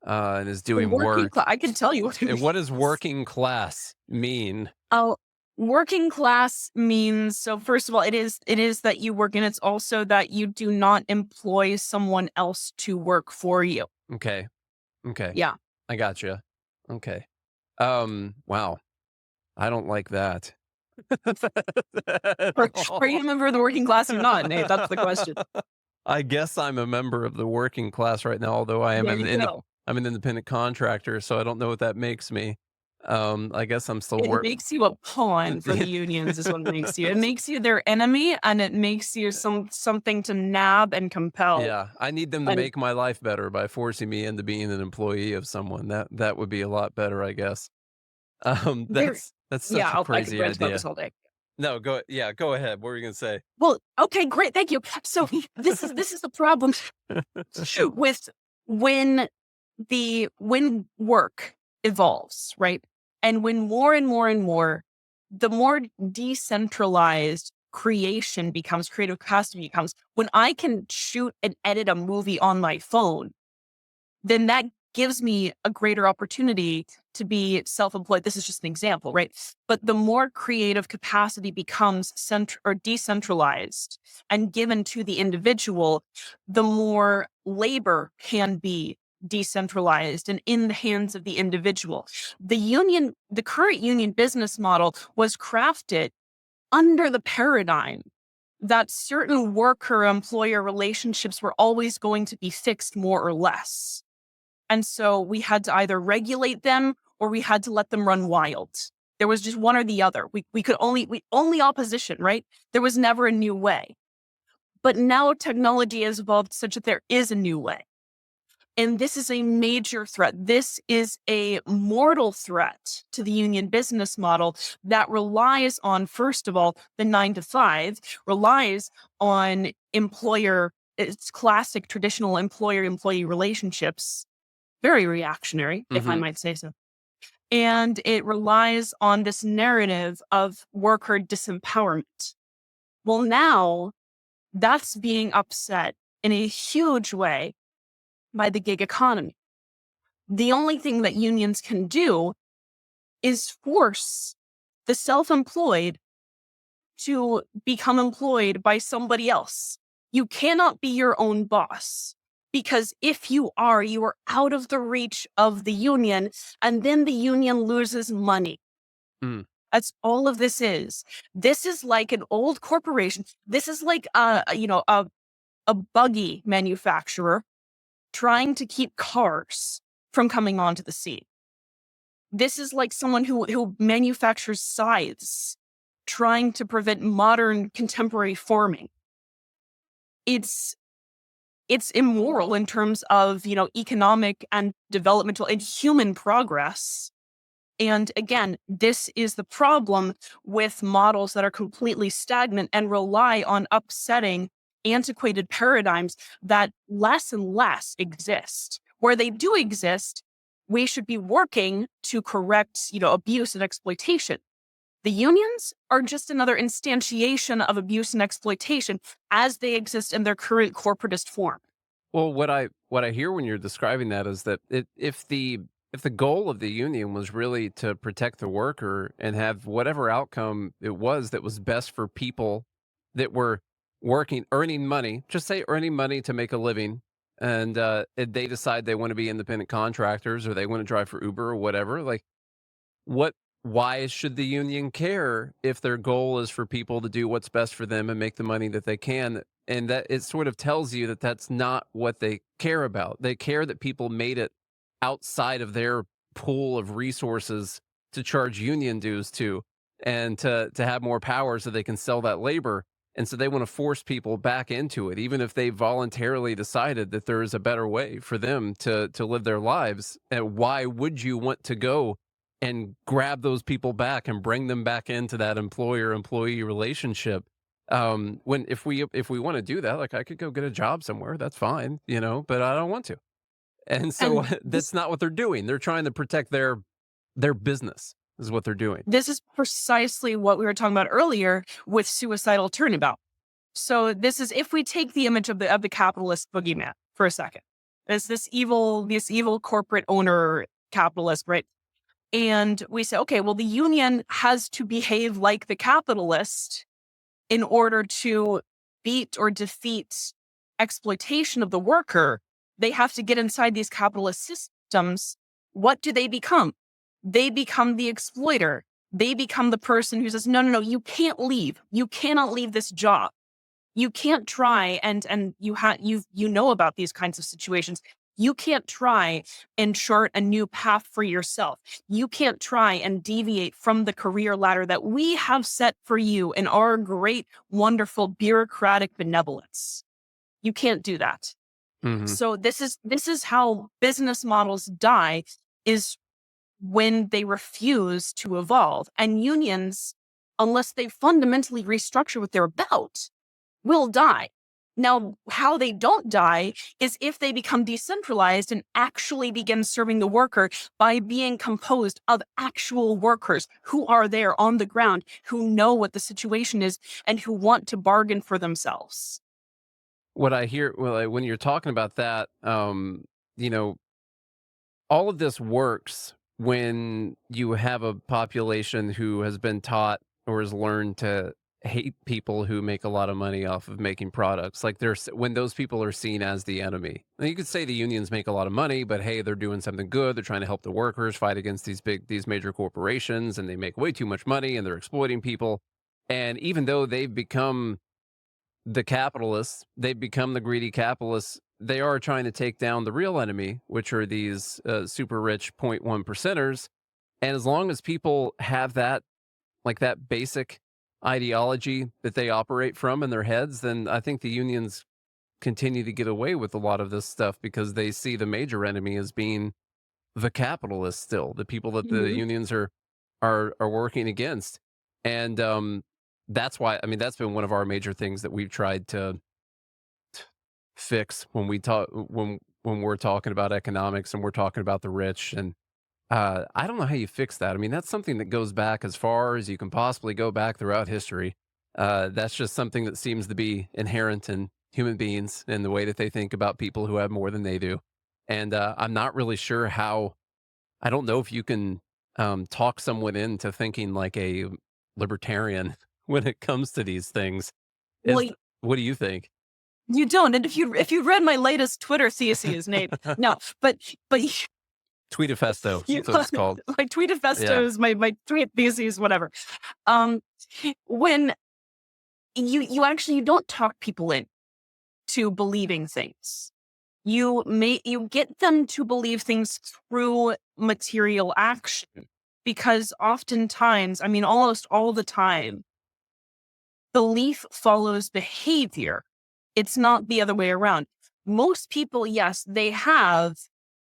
and is doing work. I can tell you what it And means. what does working class mean? Oh, working class means, so first of all, it is that you work, and it's also that you do not employ someone else to work for you. Okay. Yeah. I gotcha. Okay. Wow. I don't like that. Are you a member of the working class or not, Nate? That's the question. I guess I'm a member of the working class right now, although I am There you go. I'm an independent contractor, so I don't know what that makes me. I guess I'm still It makes you a pawn for the unions is what it makes you. It makes you their enemy, and it makes you something to nab and compel. Yeah, I need them to make my life better by forcing me into being an employee of someone. That would be a lot better, I guess. That's such a crazy I could idea. this all day. No, go ahead. What were you gonna say? Well, okay, great, thank you. So this is the problem with when work evolves, right? And when more and more and more, the more decentralized creation becomes, creative capacity becomes, when I can shoot and edit a movie on my phone, then that gives me a greater opportunity to be self-employed. This is just an example, right? But the more creative capacity becomes decentralized and given to the individual, the more labor can be decentralized and in the hands of the individual. The current union business model was crafted under the paradigm that certain worker-employer relationships were always going to be fixed more or less. And so we had to either regulate them or we had to let them run wild. There was just one or the other. We only opposition, right? There was never a new way. But now technology has evolved such that there is a new way. And this is a major threat. This is a mortal threat to the union business model that relies on, first of all, the 9 to 5, relies on it's classic traditional employer-employee relationships, very reactionary, if I might say so. And it relies on this narrative of worker disempowerment. Well, now that's being upset in a huge way by the gig economy. The only thing that unions can do is force the self-employed to become employed by somebody else. You cannot be your own boss, because if you are out of the reach of the union, and then the union loses money. That's all of this is. This is like an old corporation. This is like a buggy manufacturer trying to keep cars from coming onto the scene. This is like someone who manufactures scythes, trying to prevent modern contemporary farming. It's immoral in terms of, economic and developmental and human progress. And again, this is the problem with models that are completely stagnant and rely on upsetting antiquated paradigms that less and less exist. Where they do exist, we should be working to correct, abuse and exploitation. The unions are just another instantiation of abuse and exploitation as they exist in their current corporatist form. Well, what I hear when you're describing that is that if the goal of the union was really to protect the worker and have whatever outcome it was that was best for people that were earning money, just say earning money to make a living, and they decide they want to be independent contractors or they want to drive for Uber or whatever, like what why should the union care if their goal is for people to do what's best for them and make the money that they can? And that it sort of tells you that that's not what they care about. They care that people made it outside of their pool of resources to charge union dues to, and to have more power so they can sell that labor. And so they want to force people back into it, even if they voluntarily decided that there is a better way for them to live their lives. And why would you want to go and grab those people back and bring them back into that employer-employee relationship? When if we want to do that, like I could go get a job somewhere, that's fine, but I don't want to. And so And that's not what they're doing. They're trying to protect their business is what they're doing. this is precisely what we were talking about earlier with suicidal turnabout. So this is, if we take the image of the capitalist boogeyman for a second, as this evil corporate owner capitalist, right? And we say, okay, well, the union has to behave like the capitalist in order to beat or defeat exploitation of the worker. They have to get inside these capitalist systems. What do they become? They become the exploiter. They become the person who says, no, you can't leave. You cannot leave this job. You can't try, and you know about these kinds of situations. You can't try and chart a new path for yourself. You can't try and deviate from the career ladder that we have set for you in our great, wonderful bureaucratic benevolence. You can't do that. So this is how business models die, is when they refuse to evolve. And unions, unless they fundamentally restructure what they're about, will die. Now, how they don't die is if they become decentralized and actually begin serving the worker by being composed of actual workers who are there on the ground, who know what the situation is, and who want to bargain for themselves. What I hear, well, when you're talking about that, you know, all of this works when you have a population who has been taught or has learned to hate people who make a lot of money off of making products. Like there's when those people are seen as the enemy. And you could say the unions make a lot of money, but hey, they're doing something good. They're trying to help the workers fight against these major corporations, and they make way too much money and they're exploiting people. And even though they've become the capitalists, they've become the greedy capitalists, they are trying to take down the real enemy, which are these super rich 0.1 percenters. And as long as people have that, like that basic ideology that they operate from in their heads, then I think the unions continue to get away with a lot of this stuff because they see the major enemy as being the capitalists still, the people that the Mhm. unions are working against. And that's why, I mean, that's been one of our major things that we've tried to fix when we talk when we're talking about economics and we're talking about the rich. And I don't know how you fix that. I mean, that's something that goes back as far as you can possibly go back throughout history. That's just something that seems to be inherent in human beings and the way that they think about people who have more than they do. And I'm not really sure how. I don't know if you can talk someone into thinking like a libertarian when it comes to these things. Is Well, what do you think? you don't. And if you read my latest Twitter theses, Nate, no, but Tweetafesto, you that's what it's called. my Yeah. tweetafestos, my tweet theses, whatever. Um, when you don't talk people into believing things. You get them to believe things through material action because oftentimes, I mean, almost all the time, belief follows behavior. It's not the other way around. Most people, yes, they have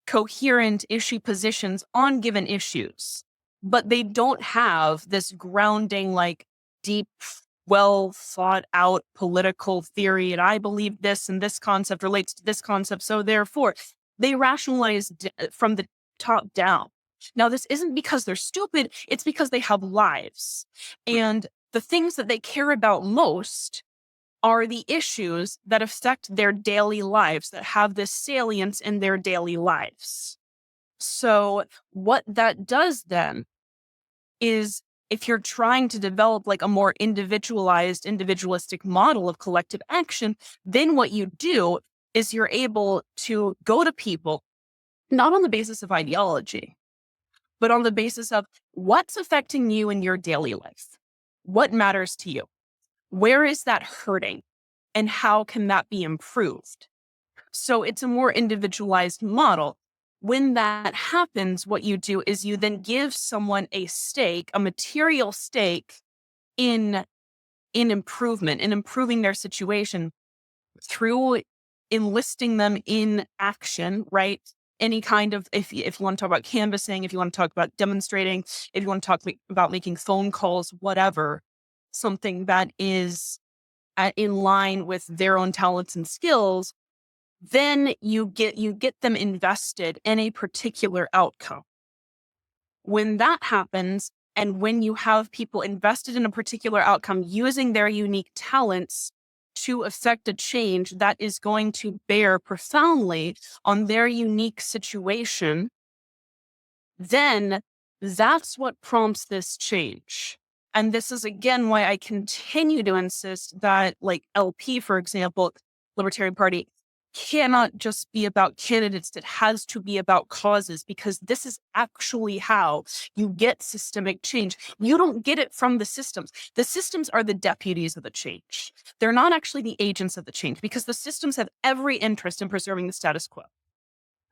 coherent issue positions on given issues, but they don't have this grounding, like deep, well thought out political theory. And I believe this and this concept relates to this concept. So therefore, they rationalize from the top down. Now, this isn't because they're stupid, it's because they have lives. And the things that they care about most are the issues that affect their daily lives, that have this salience in their daily lives. So, what that does then is if you're trying to develop like a more individualized, individualistic model of collective action, then what you do is you're able to go to people not on the basis of ideology, but on the basis of what's affecting you in your daily life. What matters to you? Where is that hurting? And how can that be improved? So it's a more individualized model. When that happens, what you do is you then give someone a stake, a material stake in improvement, in improving their situation through enlisting them in action, right? Any kind of, if you want to talk about canvassing, if you want to talk about demonstrating, if you want to talk about making phone calls, whatever, something that is in line with their own talents and skills, then you get them invested in a particular outcome. When that happens, and when you have people invested in a particular outcome using their unique talents to affect a change that is going to bear profoundly on their unique situation, then that's what prompts this change. And this is again why I continue to insist that, like LP, for example, Libertarian Party, cannot just be about candidates. It has to be about causes, because this is actually how you get systemic change. You don't get it from the systems. The systems are the deputies of the change. They're not actually the agents of the change, because the systems have every interest in preserving the status quo.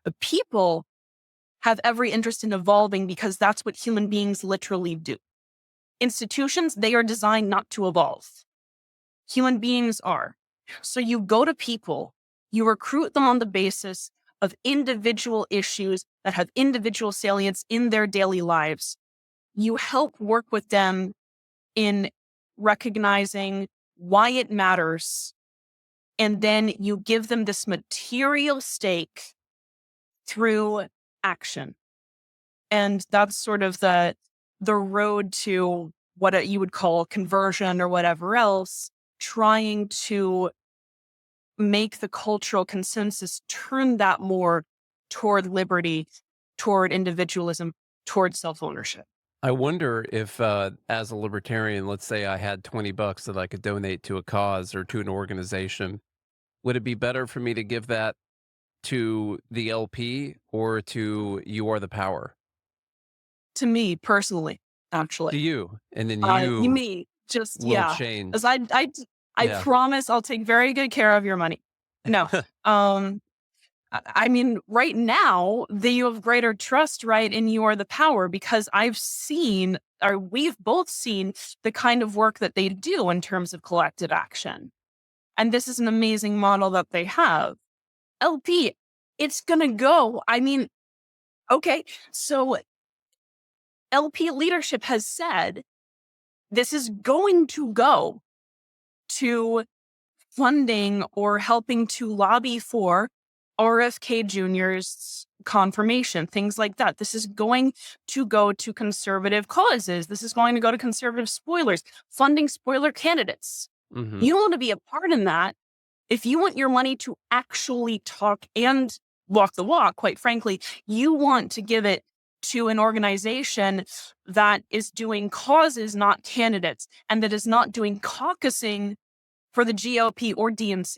The people have every interest in evolving, because that's what human beings literally do. Institutions, they are designed not to evolve. Human beings are. So you go to people, you recruit them on the basis of individual issues that have individual salience in their daily lives. You help work with them in recognizing why it matters. And then you give them this material stake through action. And that's sort of the road to what you would call conversion or whatever else, trying to make the cultural consensus turn that more toward liberty, toward individualism, toward self-ownership. I wonder if, as a libertarian, let's say I had $20 that I could donate to a cause or to an organization, would it be better for me to give that to the LP or to You Are the Power? To me personally, To actually. you, and then You you me, just will yeah, change. as I Yeah. promise I'll take very good care of your money. No, I mean, right now, you have greater trust, right, in You Are the Power because I've seen, or we've both seen the kind of work that they do in terms of collective action. And this is an amazing model that they have. LP, it's gonna go. I mean, okay, so LP leadership has said this is going to go to funding or helping to lobby for RFK Jr.'s confirmation, things like that. This is going to go to conservative causes. This is going to go to conservative spoilers, funding spoiler candidates. Mhm. You want to be a part in that. If you want your money to actually talk and walk the walk, quite frankly, you want to give it to an organization that is doing causes, not candidates, and that is not doing caucusing for the GOP or DNC.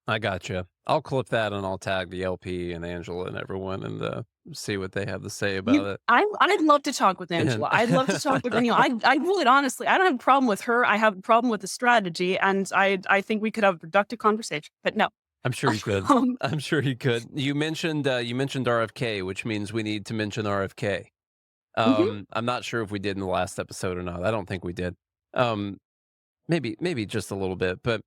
I gotcha. I'll clip that and I'll tag the LP and Angela and everyone and, see what they have to say about it. I'd love to talk with And Angela. I'd love to talk with Danielle. I would honestly, I don't have a problem with her. I have a problem with the strategy, and I think we could have a productive conversation. But no, I'm sure you could. um, I'm sure you could. You mentioned RFK, which means we need to mention RFK. mhm. I'm not sure if we did in the last episode or not. I don't think we did. Um, maybe just a little bit, but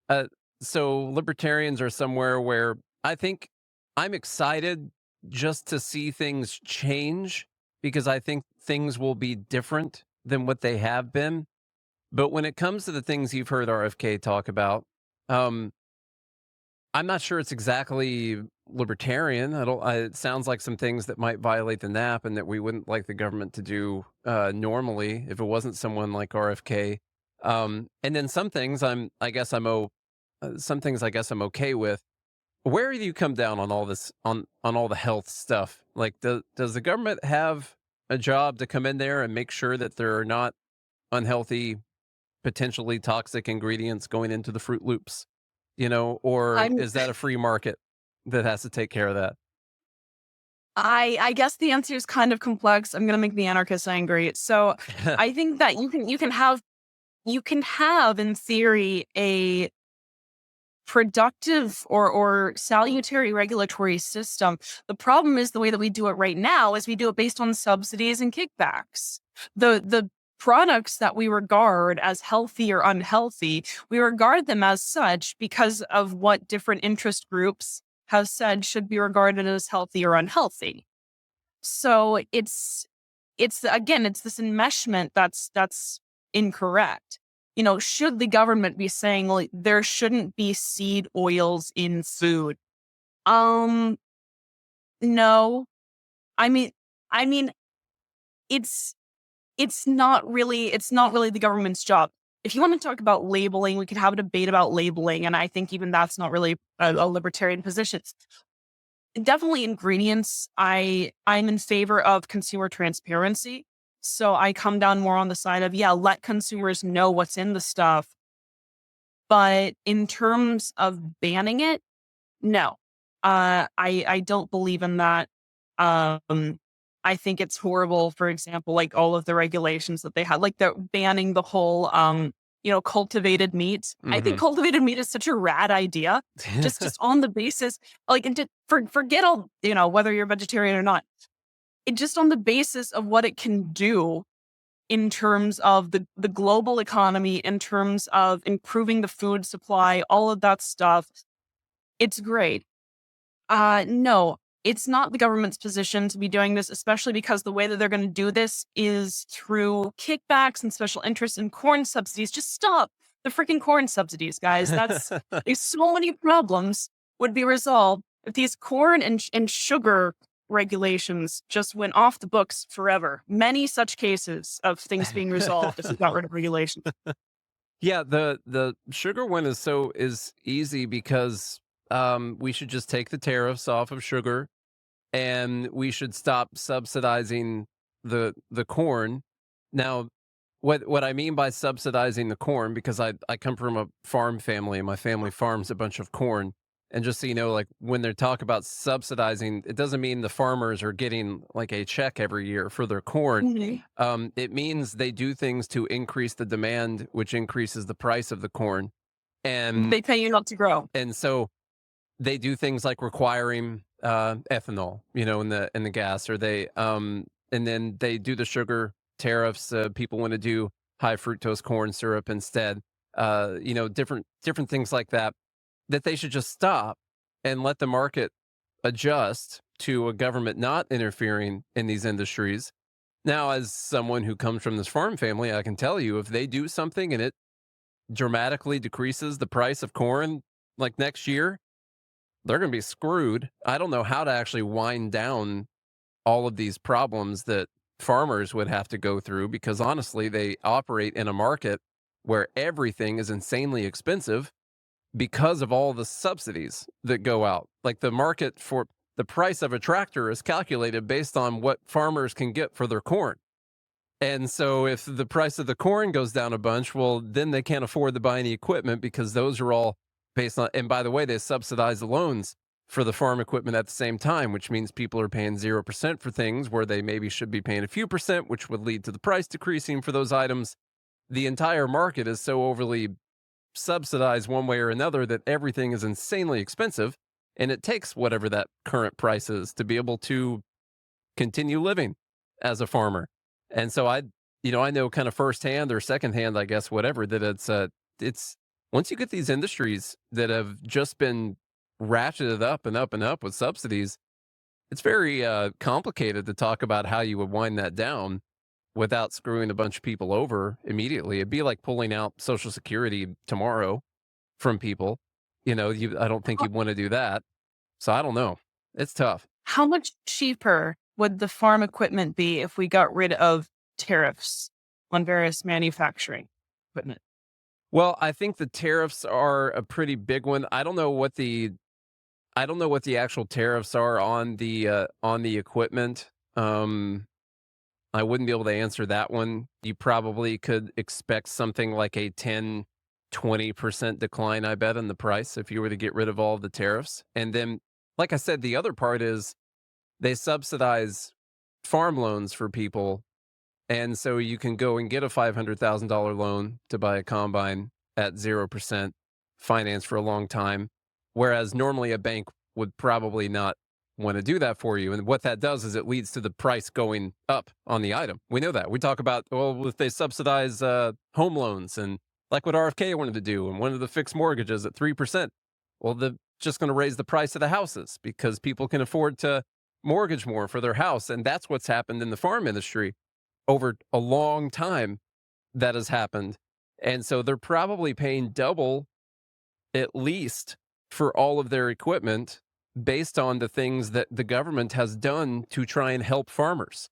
uh, so libertarians are somewhere where I think I'm excited just to see things change because I think things will be different than what they have been. But when it comes to the things you've heard RFK talk about, um, I'm not sure it's exactly libertarian. I don't. It sounds like some things that might violate the NAP and that we wouldn't like the government to do normally if it wasn't someone like RFK. And then some things I guess some things I guess I'm okay with. Where do you come down on all this on all the health stuff? Like, does the government have a job to come in there and make sure that there are not unhealthy, potentially toxic ingredients going into the Fruit Loops? Or I'm is that a free market that has to take care of that? I guess the answer is kind of complex. I'm gonna make the anarchists angry. So I think that you can have in theory a productive or salutary regulatory system. The problem is the way that we do it right now is we do it based on subsidies and kickbacks. The products that we regard as healthy or unhealthy, we regard them as such because of what different interest groups have said should be regarded as healthy or unhealthy. So it's again, it's this enmeshment that's incorrect. Should the government be saying, well, there shouldn't be seed oils in food? Um, no. I mean, I mean, it's it's not really the government's job. If you want to talk about labeling, we could have a debate about labeling, and I think even that's not really a libertarian position. Definitely ingredients. I'm in favor of consumer transparency. So I come down more on the side of, yeah, let consumers know what's in the stuff. But in terms of banning it, no. I don't believe in that. I think it's horrible, for example, like all of the regulations that they had, like they're banning the whole cultivated meat. I think Mhm. cultivated meat is such a rad idea. Just on the basis, like, and forget all, whether you're vegetarian or not. It just on the basis of what it can do in terms of the global economy, in terms of improving the food supply, all of that stuff. It's great. No, it's not the government's position to be doing this, especially because the way that they're going to do this is through kickbacks and special interest in corn subsidies. Just stop the freaking corn subsidies, guys. There's so many problems would be resolved if these corn and sugar regulations just went off the books forever. Many such cases of things being resolved if we got rid of regulations. Yeah, the sugar one is easy because, we should just take the tariffs off of sugar, and we should stop subsidizing, the corn. Now, what I mean by subsidizing the corn, because I come from a farm family, and my family farms a bunch of corn. And just so you know, like when they talk about subsidizing, it doesn't mean the farmers are getting like a check every year for their corn. Mhm. It means they do things to increase the demand, which increases the price of the corn. And They pay you not to grow. so they do things like requiring ethanol, in the gas, or they and then they do the sugar tariffs. People want to do high fructose corn syrup instead. Different things like that they should just stop and let the market adjust to a government not interfering in these industries. Now, as someone who comes from this farm family, I can tell you if they do something and it dramatically decreases the price of corn like next year, they're going to be screwed. I don't know how to actually wind down all of these problems that farmers would have to go through, because honestly, they operate in a market where everything is insanely expensive because of all the subsidies that go out. Like the market for the price of a tractor is calculated based on what farmers can get for their corn. And so if the price of the corn goes down a bunch, well, then they can't afford to buy any equipment, because those are all based on, and by the way, they subsidize the loans for the farm equipment at the same time, which means people are paying 0% for things where they maybe should be paying a few percent, which would lead to the price decreasing for those items. The entire market is so overly subsidized one way or another that everything is insanely expensive. And it takes whatever that current price is to be able to continue living as a farmer. And so I know kind of firsthand or secondhand, I guess, whatever, that it's once you get these industries that have just been ratcheted up and up and up with subsidies, it's very complicated to talk about how you would wind that down without screwing a bunch of people over immediately. It'd be like pulling out Social Security tomorrow from people. I don't think you'd want to do that. So I don't know. It's tough. How much cheaper would the farm equipment be if we got rid of tariffs on various manufacturing equipment? Well, I think the tariffs are a pretty big one. I don't know what the actual tariffs are on the equipment. I wouldn't be able to answer that one. You probably could expect something like a 10-20% decline, I bet, in the price if you were to get rid of all of the tariffs. And then, like I said, the other part is they subsidize farm loans for people. And so you can go and get a $500,000 loan to buy a combine at 0% finance for a long time. Whereas normally a bank would probably not want to do that for you. And what that does is it leads to the price going up on the item. We know that. We talk about, well, if they subsidize home loans, and like what RFK wanted to do and wanted to fix mortgages at 3%, well, they're just going to raise the price of the houses because people can afford to mortgage more for their house. And that's what's happened in the farm industry over a long time. That has happened. And so they're probably paying double at least for all of their equipment based on the things that the government has done to try and help farmers,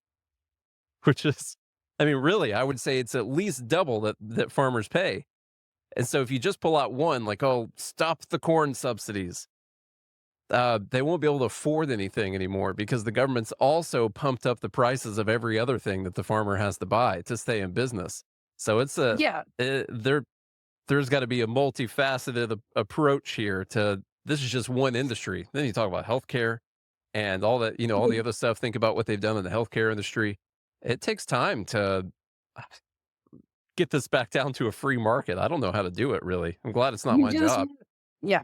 which is, I mean, really, I would say it's at least double that farmers pay. And so if you just pull out one, like, oh, stop the corn subsidies, they won't be able to afford anything anymore because the government's also pumped up the prices of every other thing that the farmer has to buy to stay in business. So it's Yeah. there's got to be a multifaceted approach here to this is just one industry. Then you talk about healthcare and all that, all the other stuff. Think about what they've done in the healthcare industry. It takes time to get this back down to a free market. I don't know how to do it really. I'm glad it's not You my just, job. yeah.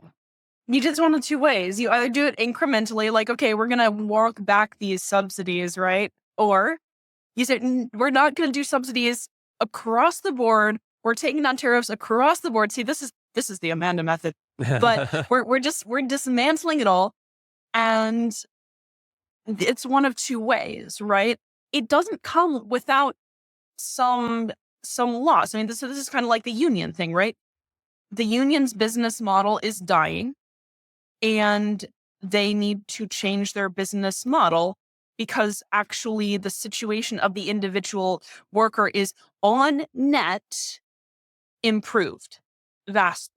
You just one of two ways. You either do it incrementally, like, okay, we're going to walk back these subsidies, right? Or you said, we're not going to do subsidies across the board. We're taking down tariffs across the board. See, this is the Amanda method, but we're dismantling it all. And it's one of two ways, right? It doesn't come without some loss. I mean, this is kind of like the union thing, right? The union's business model is dying, and they need to change their business model because actually the situation of the individual worker is on net improved vastly.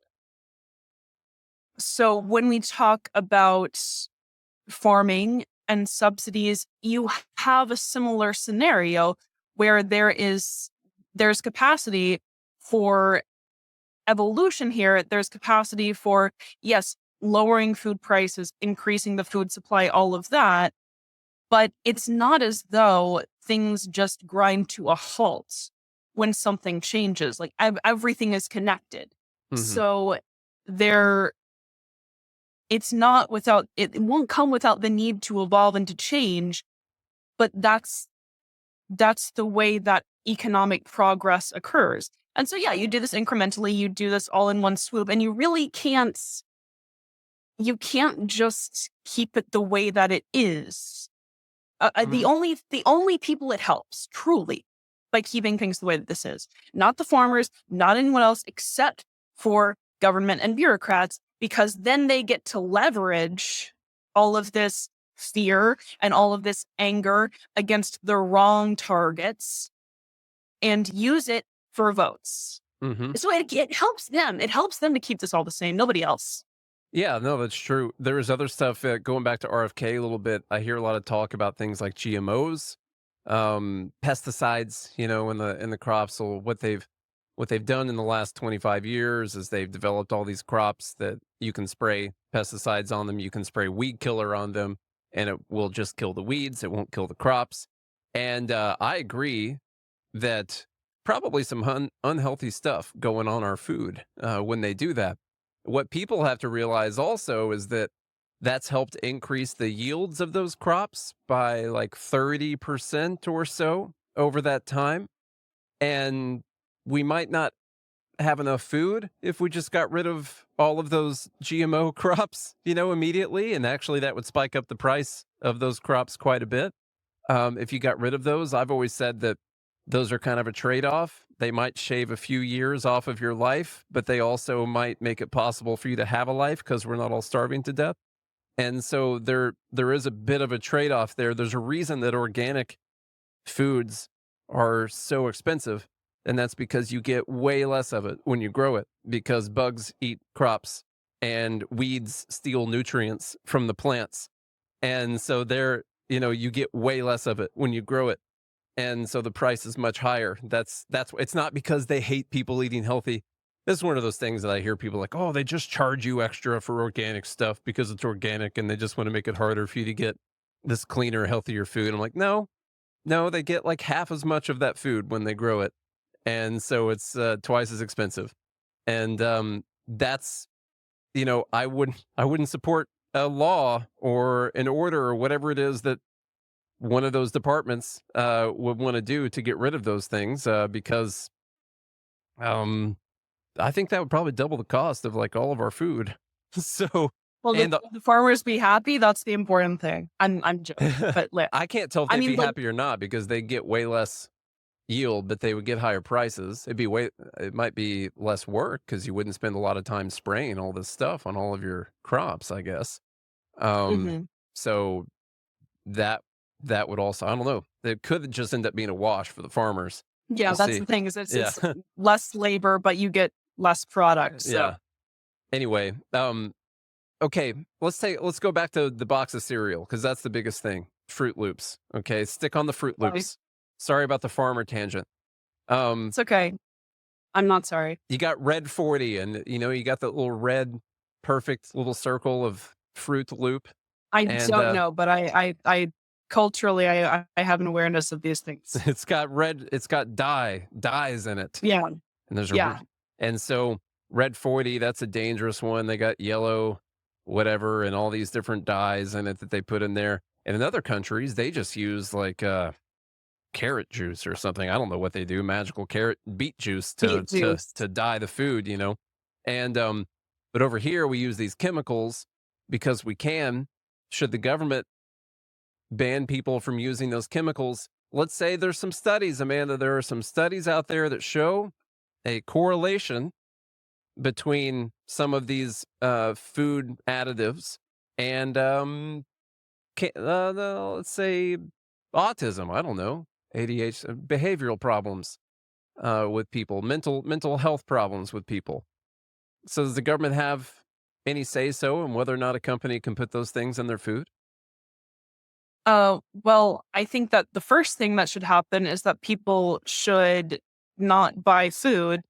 So when we talk about farming and subsidies, you have a similar scenario where there's capacity for evolution here. There's capacity for, yes, lowering food prices, increasing the food supply, all of that. But it's not as though things just grind to a halt when something changes. Like everything is connected. Mhm. So there, it's not without, it won't come without the need to evolve and to change. But that's the way that economic progress occurs. And so, yeah, you do this incrementally, you do this all in one swoop, and you can't just keep it the way that it is. The Mhm. only people it helps truly by keeping things the way that this is, not the farmers, not anyone else, except for government and bureaucrats, because then they get to leverage all of this fear and all of this anger against the wrong targets and use it for votes. Mhm. So it helps them. It helps them to keep this all the same. Nobody else. Yeah, no, that's true. There is other stuff, going back to RFK a little bit, I hear a lot of talk about things like GMOs, pesticides, in the crops. So what they've done in the last 25 years is they've developed all these crops that you can spray pesticides on them, you can spray weed killer on them, and it will just kill the weeds, it won't kill the crops. And I agree that probably some unhealthy stuff going on our food when they do that. What people have to realize also is that that's helped increase the yields of those crops by like 30% or so over that time. And we might not have enough food if we just got rid of all of those GMO crops, immediately. And actually, that would spike up the price of those crops quite a bit. If you got rid of those, I've always said that those are kind of a trade off. They might shave a few years off of your life, but they also might make it possible for you to have a life because we're not all starving to death. And so there is a bit of a trade off there. There's a reason that organic foods are so expensive, and that's because you get way less of it when you grow it because bugs eat crops and weeds steal nutrients from the plants. And so you get way less of it when you grow it. And so the price is much higher. That's it's not because they hate people eating healthy. This is one of those things that I hear people like, "Oh, they just charge you extra for organic stuff because it's organic and they just want to make it harder for you to get this cleaner, healthier food." I'm like, "No. No, they get like half as much of that food when they grow it. And so it's twice as expensive." And that's I wouldn't support a law or an order or whatever it is that one of those departments would want to do to get rid of those things because um, I think that would probably double the cost of like all of our food. So, Well, and the farmers be happy. That's the important thing. I'm joking, but I can't tell if I they'd mean, be like, happy or not because they get way less yield, but they would get higher prices. It might be less work because you wouldn't spend a lot of time spraying all this stuff on all of your crops, I guess. Um, mhm. so that that would also, I don't know. It could just end up being a wash for the farmers. Yeah, We'll that's see. the thing is Yeah. it's less labor, but you get less product. So Yeah. Anyway, okay, let's go back to the box of cereal because that's the biggest thing. Fruit Loops. Okay, stick on the Fruit sorry. Loops. Sorry about the farmer tangent. Um, It's okay. I'm not sorry. you got red 40 and you got that little red perfect little circle of Fruit Loop I and don't know, but I culturally I have an awareness of these things. it's got dyes in it. Yeah, And there's yeah. and so red 40, that's a dangerous one. They got yellow, whatever, and all these different dyes in it that they put in there. And in other countries, they just use like carrot juice or something. I don't know what they do, magical carrot beet juice to Beet to juice. to dye the food. And but over here we use these chemicals because we can. Should the government ban people from using those chemicals? Let's say there's some studies, Amanda, there are some studies out there that show a correlation between some of these food additives and let's say autism. I don't know, ADHD, behavioral problems with people, mental health problems with people. So does the government have any say so in whether or not a company can put those things in their food? Well, I think that the first thing that should happen is that people should not buy food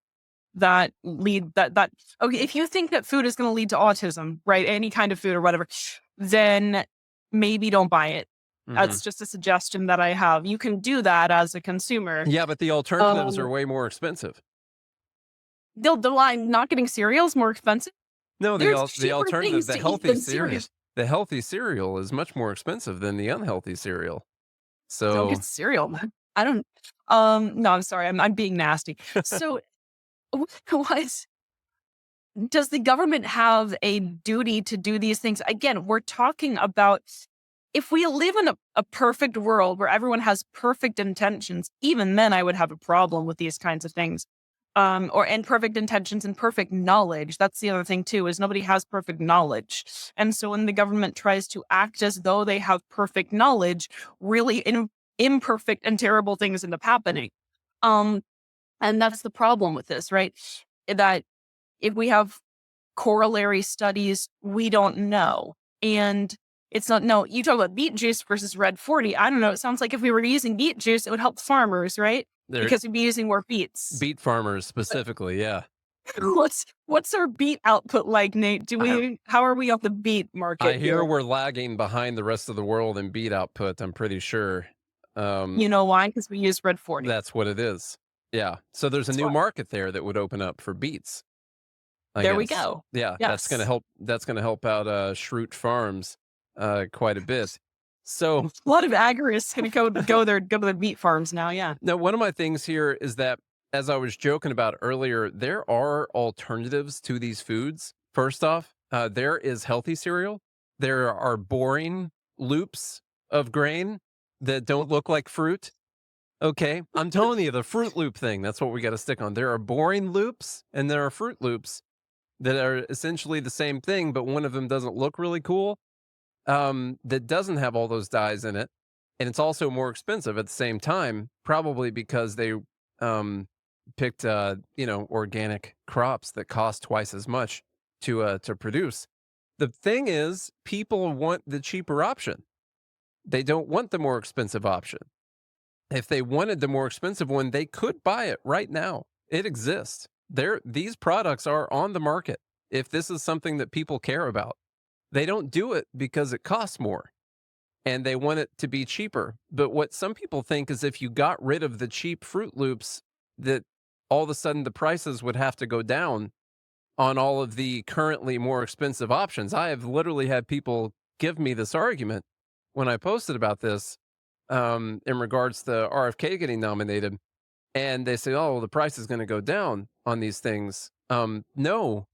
that lead that okay, if you think that food is going to lead to autism, right? Any kind of food or whatever, then maybe don't buy it. Mhm. That's just a suggestion that I have. You can do that as a consumer. Yeah, but the alternatives are Um, way more expensive. the line not getting cereal is more expensive. No, There's the cheaper alternative, things to eat than cereal. the healthy cereal is much more expensive than the unhealthy cereal. Don't get So, cereal, man. I don't. No, I'm sorry. I'm being nasty. So, what does the government have a duty to do these things? Again, we're talking about if we live in a perfect world where everyone has perfect intentions, even then I would have a problem with these kinds of things. Or and perfect intentions and perfect knowledge. That's the other thing too, is nobody has perfect knowledge. And so when the government tries to act as though they have perfect knowledge, really imperfect and terrible things end up happening. Um, and that's the problem with this, right? That if we have corollary studies, we don't know. And it's not, no, you talk about beet juice versus red 40. I don't know. It sounds like if we were using beet juice, it would help farmers, right? they're Because we'd be using more beets. beet farmers But specifically, yeah. what's our beet output like, Nate? How are we on the beet I market hear here? we're lagging behind the rest of the world in beet output, I'm pretty sure. Um, You know why? Because we use red 40. that's what it is. Yeah. So there's a That's new why. market there that would open up for beets, I There we guess. go. Yeah, Yes. that's gonna help out Schrute Farms quite a bit. So A lot of agorists going to go to the beet farms now. Yeah. now one of my things here is that, as I was joking about earlier, there are alternatives to these foods. First off, there is healthy cereal. There are boring loops of grain that don't look like fruit. Okay, I'm telling you, the Fruit Loop thing, that's what we got to stick on. There are boring loops and there are Fruit Loops that are essentially the same thing, but one of them doesn't look really cool, that doesn't have all those dyes in it. And it's also more expensive at the same time, probably because they um, picked, organic crops that cost twice as much to produce. The thing is, people want the cheaper option. They don't want the more expensive option. If they wanted the more expensive one, they could buy it right now. It exists. These products are on the market. If this is something that people care about, they don't do it because it costs more and they want it to be cheaper. But what some people think is if you got rid of the cheap Fruit Loops, that all of a sudden the prices would have to go down on all of the currently more expensive options. I have literally had people give me this argument when I posted about this, in regards to RFK getting nominated. And they say, oh, well, the price is going to go down on these things. No,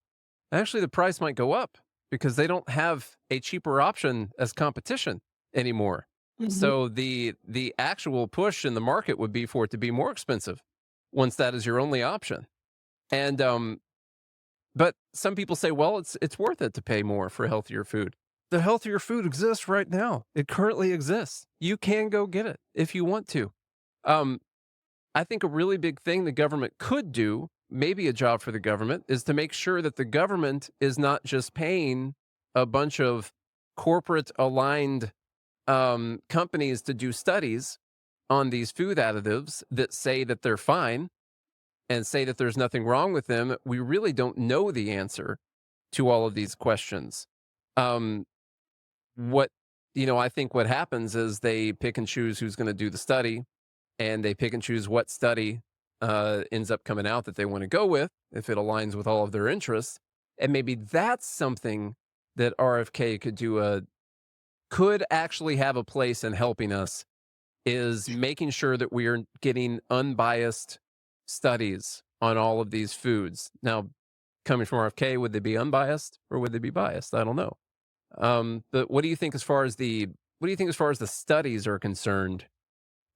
actually, the price might go up because they don't have a cheaper option as competition anymore. Mhm. So the actual push in the market would be for it to be more expensive once that is your only option. And but some people say, well, it's worth it to pay more for healthier food. The healthier food exists right now. It currently exists. You can go get it if you want to. Um, I think a really big thing the government could do, maybe a job for the government, is to make sure that the government is not just paying a bunch of corporate aligned companies to do studies on these food additives that say that they're fine and say that there's nothing wrong with them. We really don't know the answer to all of these questions. Um, what I think what happens is they pick and choose who's going to do the study, and they pick and choose what study ends up coming out that they want to go with if it aligns with all of their interests. And maybe that's something that RFK could actually have a place in helping us, is making sure that we are getting unbiased studies on all of these foods. Now, coming from RFK, would they be unbiased or would they be biased? I don't know. But what do you think as far as the studies are concerned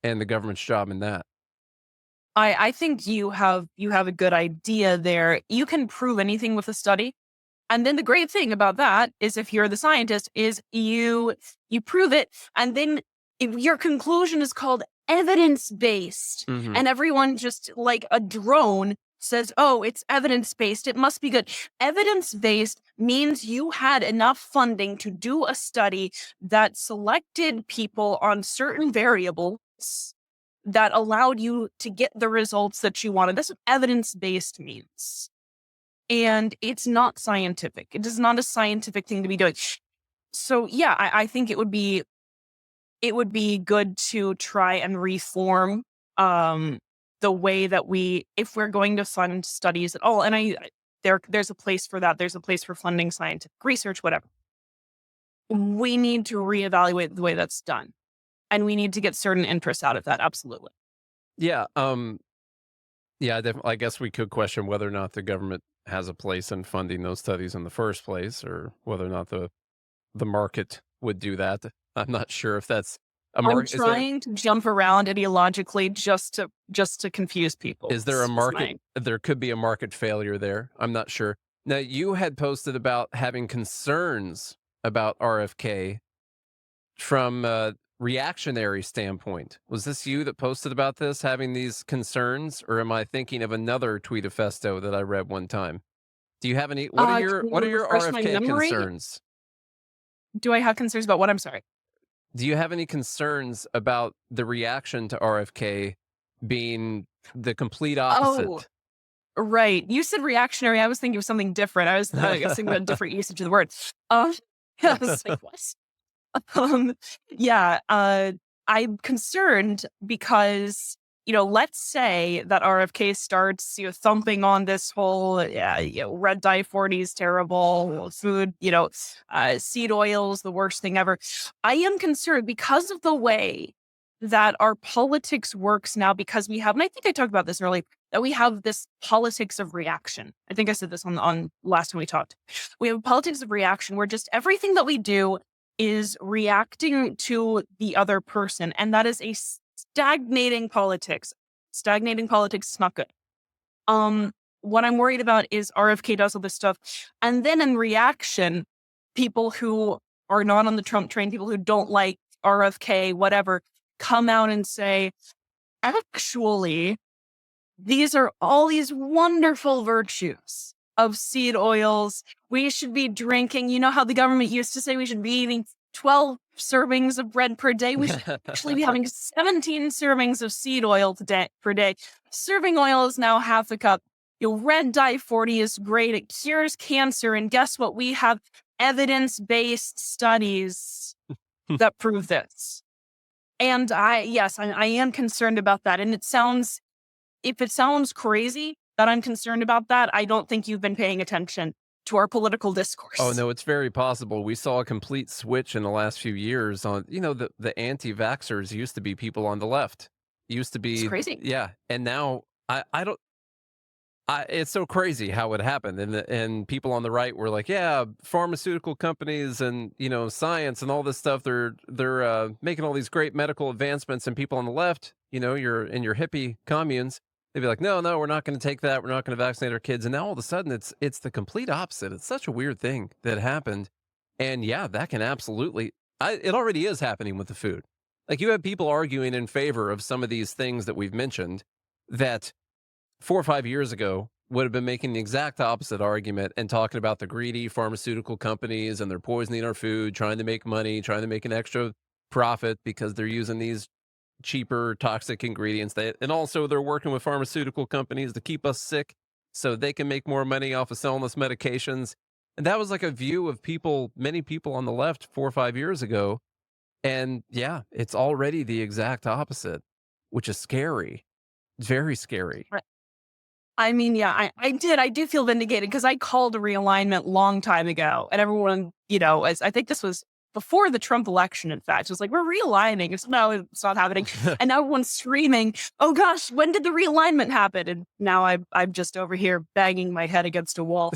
and the government's job in that? I think you have a good idea there. You can prove anything with a study. And then the great thing about that is if you're the scientist is you prove it and then if your conclusion is called evidence based Mhm. and everyone just like a drone says, oh, it's evidence-based, it must be good. Evidence-based means you had enough funding to do a study that selected people on certain variables that allowed you to get the results that you wanted. That's what evidence-based means. And it's not scientific. It is not a scientific thing to be doing. So yeah, I think it would be good to try and reform the way that if we're going to fund studies at all, and there's a place for that. There's a place for funding scientific research, whatever. We need to reevaluate the way that's done, and we need to get certain interests out of that. Absolutely. Yeah. Yeah, definitely. I guess we could question whether or not the government has a place in funding those studies in the first place, or whether or not the market would do that. I'm not sure if that's a market. I'm trying to jump around ideologically just to confuse people. Is there a market? There could be a market failure there. I'm not sure. Now, you had posted about having concerns about RFK from a reactionary standpoint. Was this you that posted about this, having these concerns, or am I thinking of another tweetafesto that I read one time? Do you have any? What are your RFK concerns? Do I have concerns about what? I'm sorry. Do you have any concerns about the reaction to RFK being the complete opposite? Oh, right. You said reactionary. I was thinking of something different. I was thinking about a different usage of the word. I was like, what? Yeah. I'm concerned because, let's say that RFK starts, thumping on this whole, red dye 40 is terrible, food, seed oils, the worst thing ever. I am concerned because of the way that our politics works now, because we have, and I think I talked about this earlier, that we have this politics of reaction. I think I said this on last time we talked. We have politics of reaction where just everything that we do is reacting to the other person. And that is a stagnating politics. Stagnating politics is not good. What I'm worried about is RFK does all this stuff. And then in reaction, people who are not on the Trump train, people who don't like RFK, whatever, come out and say, actually, these are all these wonderful virtues of seed oils. We should be drinking. You know how the government used to say we should be eating 12 servings of bread per day? We should actually be having 17 servings of seed oil per day. Serving oil is now half a cup. Red dye 40 is great. It cures cancer. And guess what? We have evidence-based studies that prove this. And I am concerned about that. And if it sounds crazy that I'm concerned about that, I don't think you've been paying attention to our political discourse. Oh, no, it's very possible. We saw a complete switch in the last few years on, the anti-vaxxers used to be people on the left. Used to be. It's crazy. Yeah. And now it's so crazy how it happened. And people on the right were like, yeah, pharmaceutical companies and, science and all this stuff, they're making all these great medical advancements, and people on the left, you're in your hippie communes, they'd be like, no, we're not going to take that. We're not going to vaccinate our kids. And now all of a sudden it's the complete opposite. It's such a weird thing that happened. And yeah, that can absolutely, it already is happening with the food. Like, you have people arguing in favor of some of these things that we've mentioned that 4 or 5 years ago would have been making the exact opposite argument and talking about the greedy pharmaceutical companies and they're poisoning our food, trying to make money, trying to make an extra profit because they're using these cheaper toxic ingredients. And also they're working with pharmaceutical companies to keep us sick so they can make more money off of selling us medications. And that was like a view of many people on the left 4 or 5 years ago. And yeah, it's already the exact opposite, which is scary. Very scary. Right. I mean, yeah, I do feel vindicated because I called a realignment long time ago, and everyone, I think this was before the Trump election, in fact, it was like, we're realigning. It's not happening. And now everyone's screaming, oh gosh, when did the realignment happen? And now I'm just over here banging my head against a wall.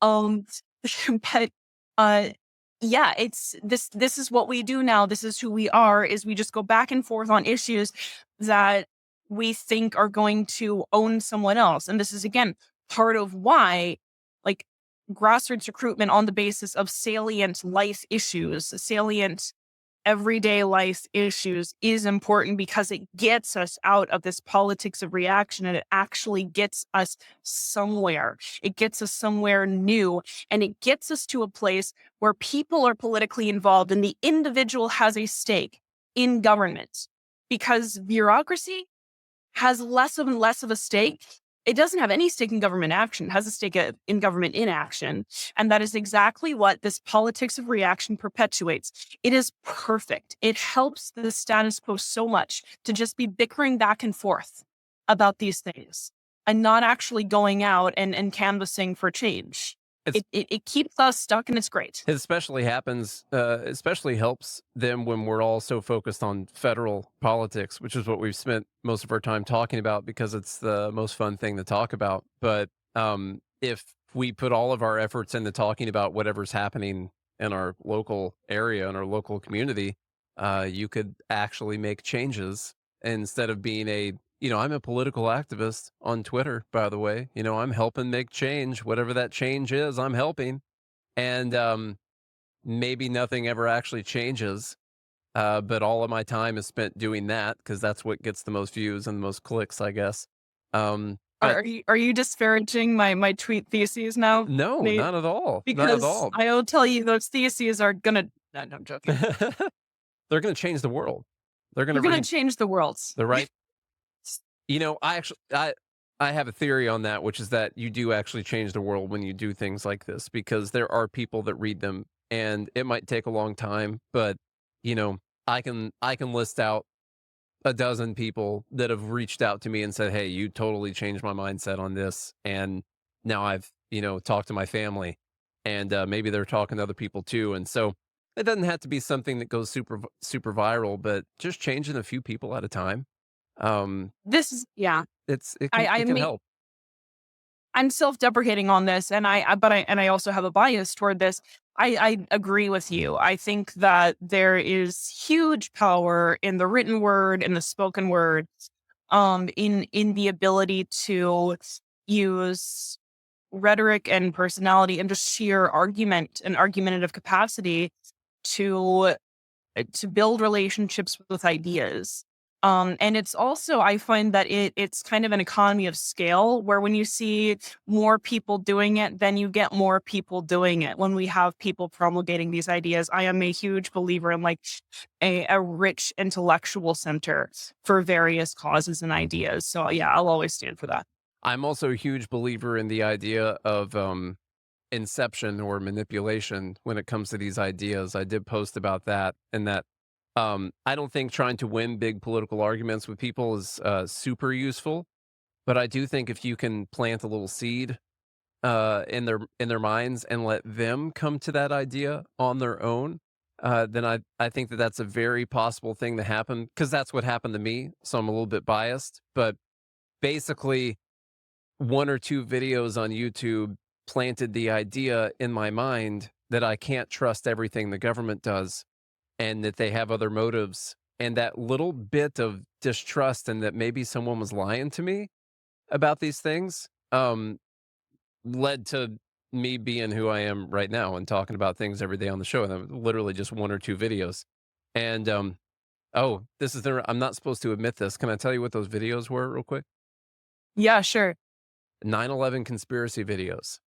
But yeah, it's this is what we do now. This is who we are, is we just go back and forth on issues that we think are going to own someone else. And this is, again, part of why, like, grassroots recruitment on the basis of salient life issues, salient everyday life issues is important because it gets us out of this politics of reaction, and it actually gets us somewhere. It gets us somewhere new, and it gets us to a place where people are politically involved and the individual has a stake in government, because bureaucracy has less and less of a stake. It doesn't have any stake in government action. It has a stake in government inaction. And that is exactly what this politics of reaction perpetuates. It is perfect. It helps the status quo so much to just be bickering back and forth about these things and not actually going out and canvassing for change. It keeps us stuck, and it's great. It especially helps them when we're all so focused on federal politics, which is what we've spent most of our time talking about because it's the most fun thing to talk about. But if we put all of our efforts into talking about whatever's happening in our local area, in our local community, you could actually make changes instead of being I'm a political activist on Twitter, by the way. I'm helping make change, whatever that change is, I'm helping. And maybe nothing ever actually changes. But all of my time is spent doing that because that's what gets the most views and the most clicks, I guess. But Are you disparaging my tweet theses now? No, Nate? not at all. Not at Because all. I will tell you, those theses are gonna. No, I'm joking. They're going to change the world. They're going to change the world. The right. I have a theory on that, which is that you do actually change the world when you do things like this, because there are people that read them, and it might take a long time, but I can list out a dozen people that have reached out to me and said, "Hey, you totally changed my mindset on this," and now I've talked to my family, and maybe they're talking to other people too, and so it doesn't have to be something that goes super viral, but just changing a few people at a time. This is It can help. I'm self-deprecating on this, and I also have a bias toward this. I agree with you. I think that there is huge power in the written word, in the spoken word, in the ability to use rhetoric and personality and just sheer argument and argumentative capacity to build relationships with ideas. And it's also, I find that it's kind of an economy of scale, where when you see more people doing it, then you get more people doing it. When we have people promulgating these ideas, I am a huge believer in like a rich intellectual center for various causes and ideas. So yeah, I'll always stand for that. I'm also a huge believer in the idea of inception or manipulation when it comes to these ideas. I did post about that, and that I don't think trying to win big political arguments with people is super useful, but I do think if you can plant a little seed in their minds and let them come to that idea on their own, then I think that that's a very possible thing to happen, because that's what happened to me. So I'm a little bit biased, but basically, one or two videos on YouTube planted the idea in my mind that I can't trust everything the government does, and that they have other motives. And that little bit of distrust, and that maybe someone was lying to me about these things, led to me being who I am right now and talking about things every day on the show. And literally just one or two videos. And I'm not supposed to admit this. Can I tell you what those videos were real quick? Yeah, sure. 9/11 conspiracy videos.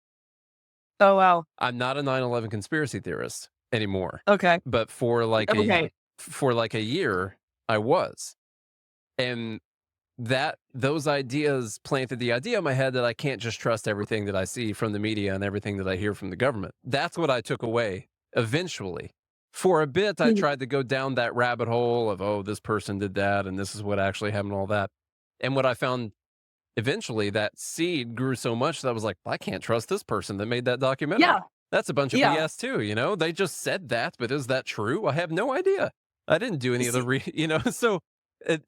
Oh, wow. I'm not a 9/11 conspiracy theorist anymore. Okay. But for like a year, I was. And those ideas planted the idea in my head that I can't just trust everything that I see from the media and everything that I hear from the government. That's what I took away eventually. For a bit, I tried to go down that rabbit hole of, oh, this person did that, and this is what actually happened, and all that. And what I found eventually, that seed grew so much that I was like, I can't trust this person that made that documentary. Yeah. That's a bunch of BS too, They just said that, but is that true? I have no idea. I didn't do any of the so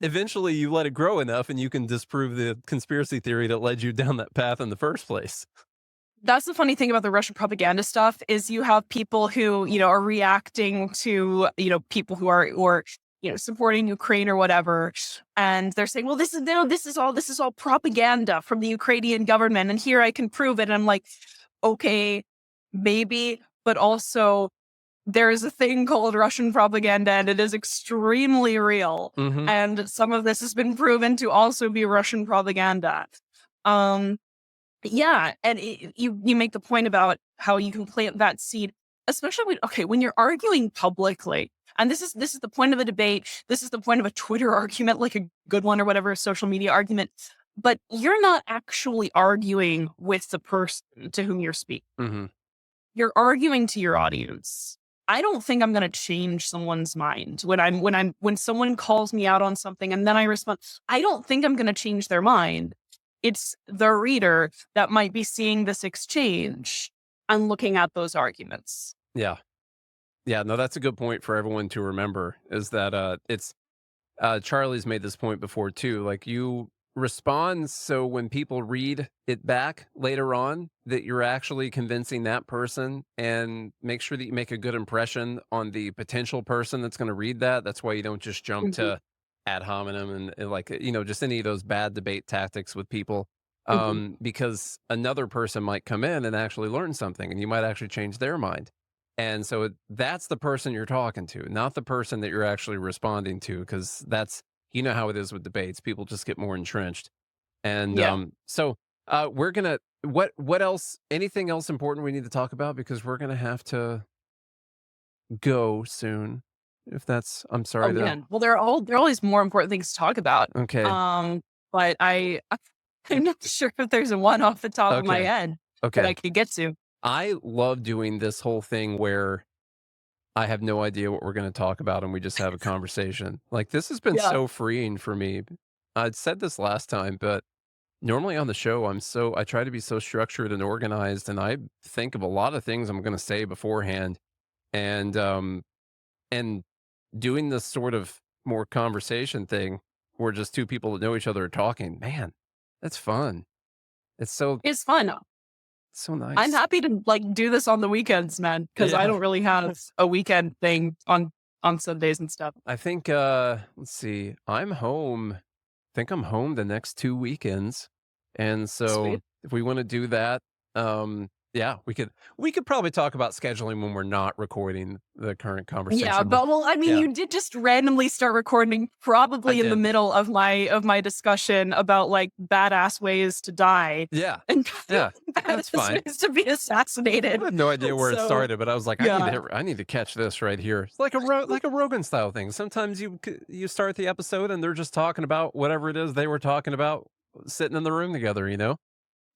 eventually you let it grow enough and you can disprove the conspiracy theory that led you down that path in the first place. That's the funny thing about the Russian propaganda stuff, is you have people who, are reacting to, people who are supporting Ukraine or whatever. And they're saying, well, this is all propaganda from the Ukrainian government. And here I can prove it. And I'm like, okay, maybe, but also there is a thing called Russian propaganda, and it is extremely real. Mm-hmm. And some of this has been proven to also be Russian propaganda. Yeah, and you make the point about how you can plant that seed, especially when you're arguing publicly. And this is the point of a debate. This is the point of a Twitter argument, like a good one or whatever, a social media argument. But you're not actually arguing with the person to whom you're speaking. Mm-hmm. You're arguing to your audience. I don't think I'm going to change someone's mind when someone calls me out on something and then I respond. I don't think I'm going to change their mind. It's the reader that might be seeing this exchange and looking at those arguments. Yeah. Yeah, no, that's a good point for everyone to remember, is that it's Charlie's made this point before too. Like, you respond so when people read it back later on, that you're actually convincing that person, and make sure that you make a good impression on the potential person that's going to read that. That's why you don't just jump to ad hominem and like, just any of those bad debate tactics with people. Because another person might come in and actually learn something, and you might actually change their mind. And so that's the person you're talking to, not the person that you're actually responding to, because that's, how it is with debates. People just get more entrenched. And so we're going to, what else, anything else important we need to talk about? Because we're going to have to go soon. If that's, I'm sorry. Well, there are always more important things to talk about. Okay. But I'm not sure if there's one off the top of my head that I could get to. I love doing this whole thing where I have no idea what we're going to talk about and we just have a conversation. Like, this has been so freeing for me. I'd said this last time, but normally on the show, I try to be so structured and organized, and I think of a lot of things I'm going to say beforehand. And doing this sort of more conversation thing where just two people that know each other are talking, man, that's fun. It's fun. So nice. I'm happy to do this on the weekends, man, because I don't really have a weekend thing on Sundays and stuff. I think, let's see, I'm home. I think I'm home the next 2 weekends. And so Sweet. If we want to do that, yeah, we could probably talk about scheduling when we're not recording the current conversation. Yeah, but you did just randomly start recording probably in the middle of my discussion about badass ways to die. Yeah. And that's fine. Ways to be assassinated. I have no idea where it started, but I was like, I need to catch this right here. It's like a Rogan style thing. Sometimes you start the episode and they're just talking about whatever it is they were talking about sitting in the room together,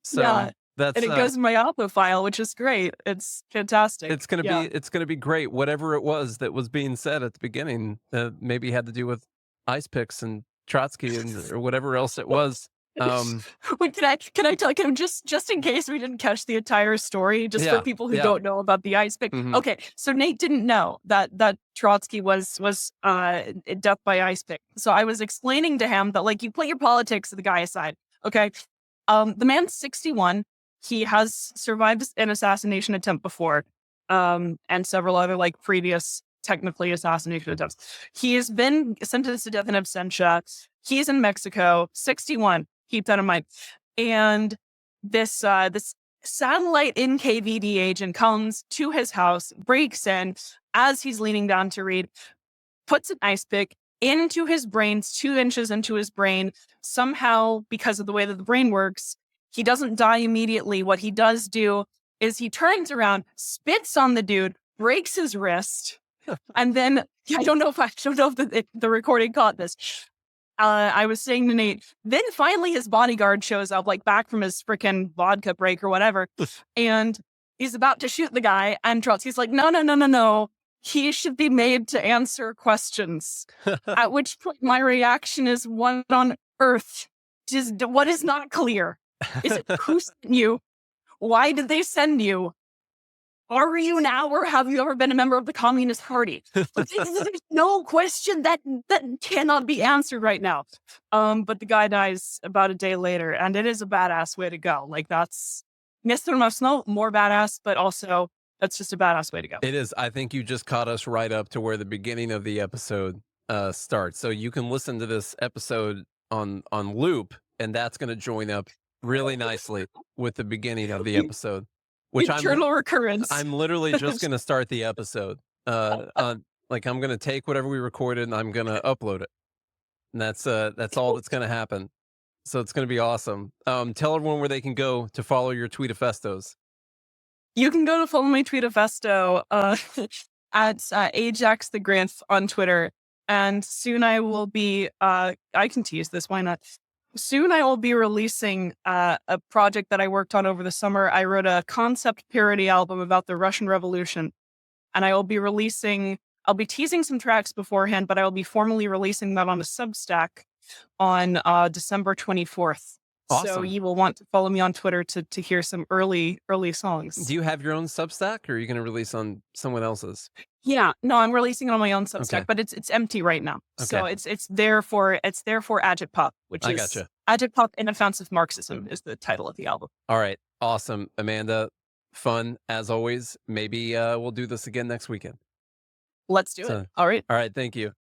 So and it goes in my audio file, which is great. It's fantastic. It's gonna be great. Whatever it was that was being said at the beginning, maybe had to do with ice picks and Trotsky or whatever else it was. Wait, can I tell him just in case we didn't catch the entire story, just for people who don't know about the ice pick? Okay, so Nate didn't know that Trotsky was death by ice pick. So I was explaining to him that you put your politics to the guy aside. Okay, the man's 61. He has survived an assassination attempt before, and several other previous technically assassination attempts. He has been sentenced to death in absentia. He's in Mexico, 61. Keep that in mind. And this satellite NKVD agent comes to his house, breaks in as he's leaning down to read, puts an ice pick into his brain, 2 inches into his brain. Somehow, because of the way that the brain works, he doesn't die immediately. What he does do is he turns around, spits on the dude, breaks his wrist, and then I don't know if the recording caught this. I was saying to Nate, then finally his bodyguard shows up, back from his freaking vodka break or whatever, and he's about to shoot the guy, and Trotsky's like, no. He should be made to answer questions. At which point my reaction is, what on earth? What is not clear? Is it who sent you? Why did they send you? Are you now, or have you ever been a member of the Communist Party? There's no question that cannot be answered right now. But the guy dies about a day later, and it is a badass way to go. That's more badass, but also that's just a badass way to go. It is. I think you just caught us right up to where the beginning of the episode starts. So you can listen to this episode on loop, and that's going to join up really nicely with the beginning of the episode. Which Eternal recurrence. I'm literally just going to start the episode Like I'm gonna take whatever we recorded and I'm gonna upload it. And that's all that's gonna happen. So it's gonna be awesome. Tell everyone where they can go to follow your tweetafestos. You can go to follow my tweetafesto at Ajax the Grinth on Twitter. And soon I will be, I can tease this, why not? Soon I will be releasing a project that I worked on over the summer. I wrote a concept parody album about the Russian Revolution. And I'll be teasing some tracks beforehand, but I will be formally releasing that on a Substack on December 24th. So Awesome. you will want to follow me on Twitter to hear some early songs. Do you have your own Substack, or are you going to release on someone else's? Yeah, no, I'm releasing it on my own Substack, Okay. but it's empty right now. So Okay. it's there for Agitpop, which I is gotcha. Agitpop in Offensive Marxism is the title of the album. All right. Awesome. Amanda, fun as always. Maybe we'll do this again next weekend. Let's do it. All right. All right. Thank you.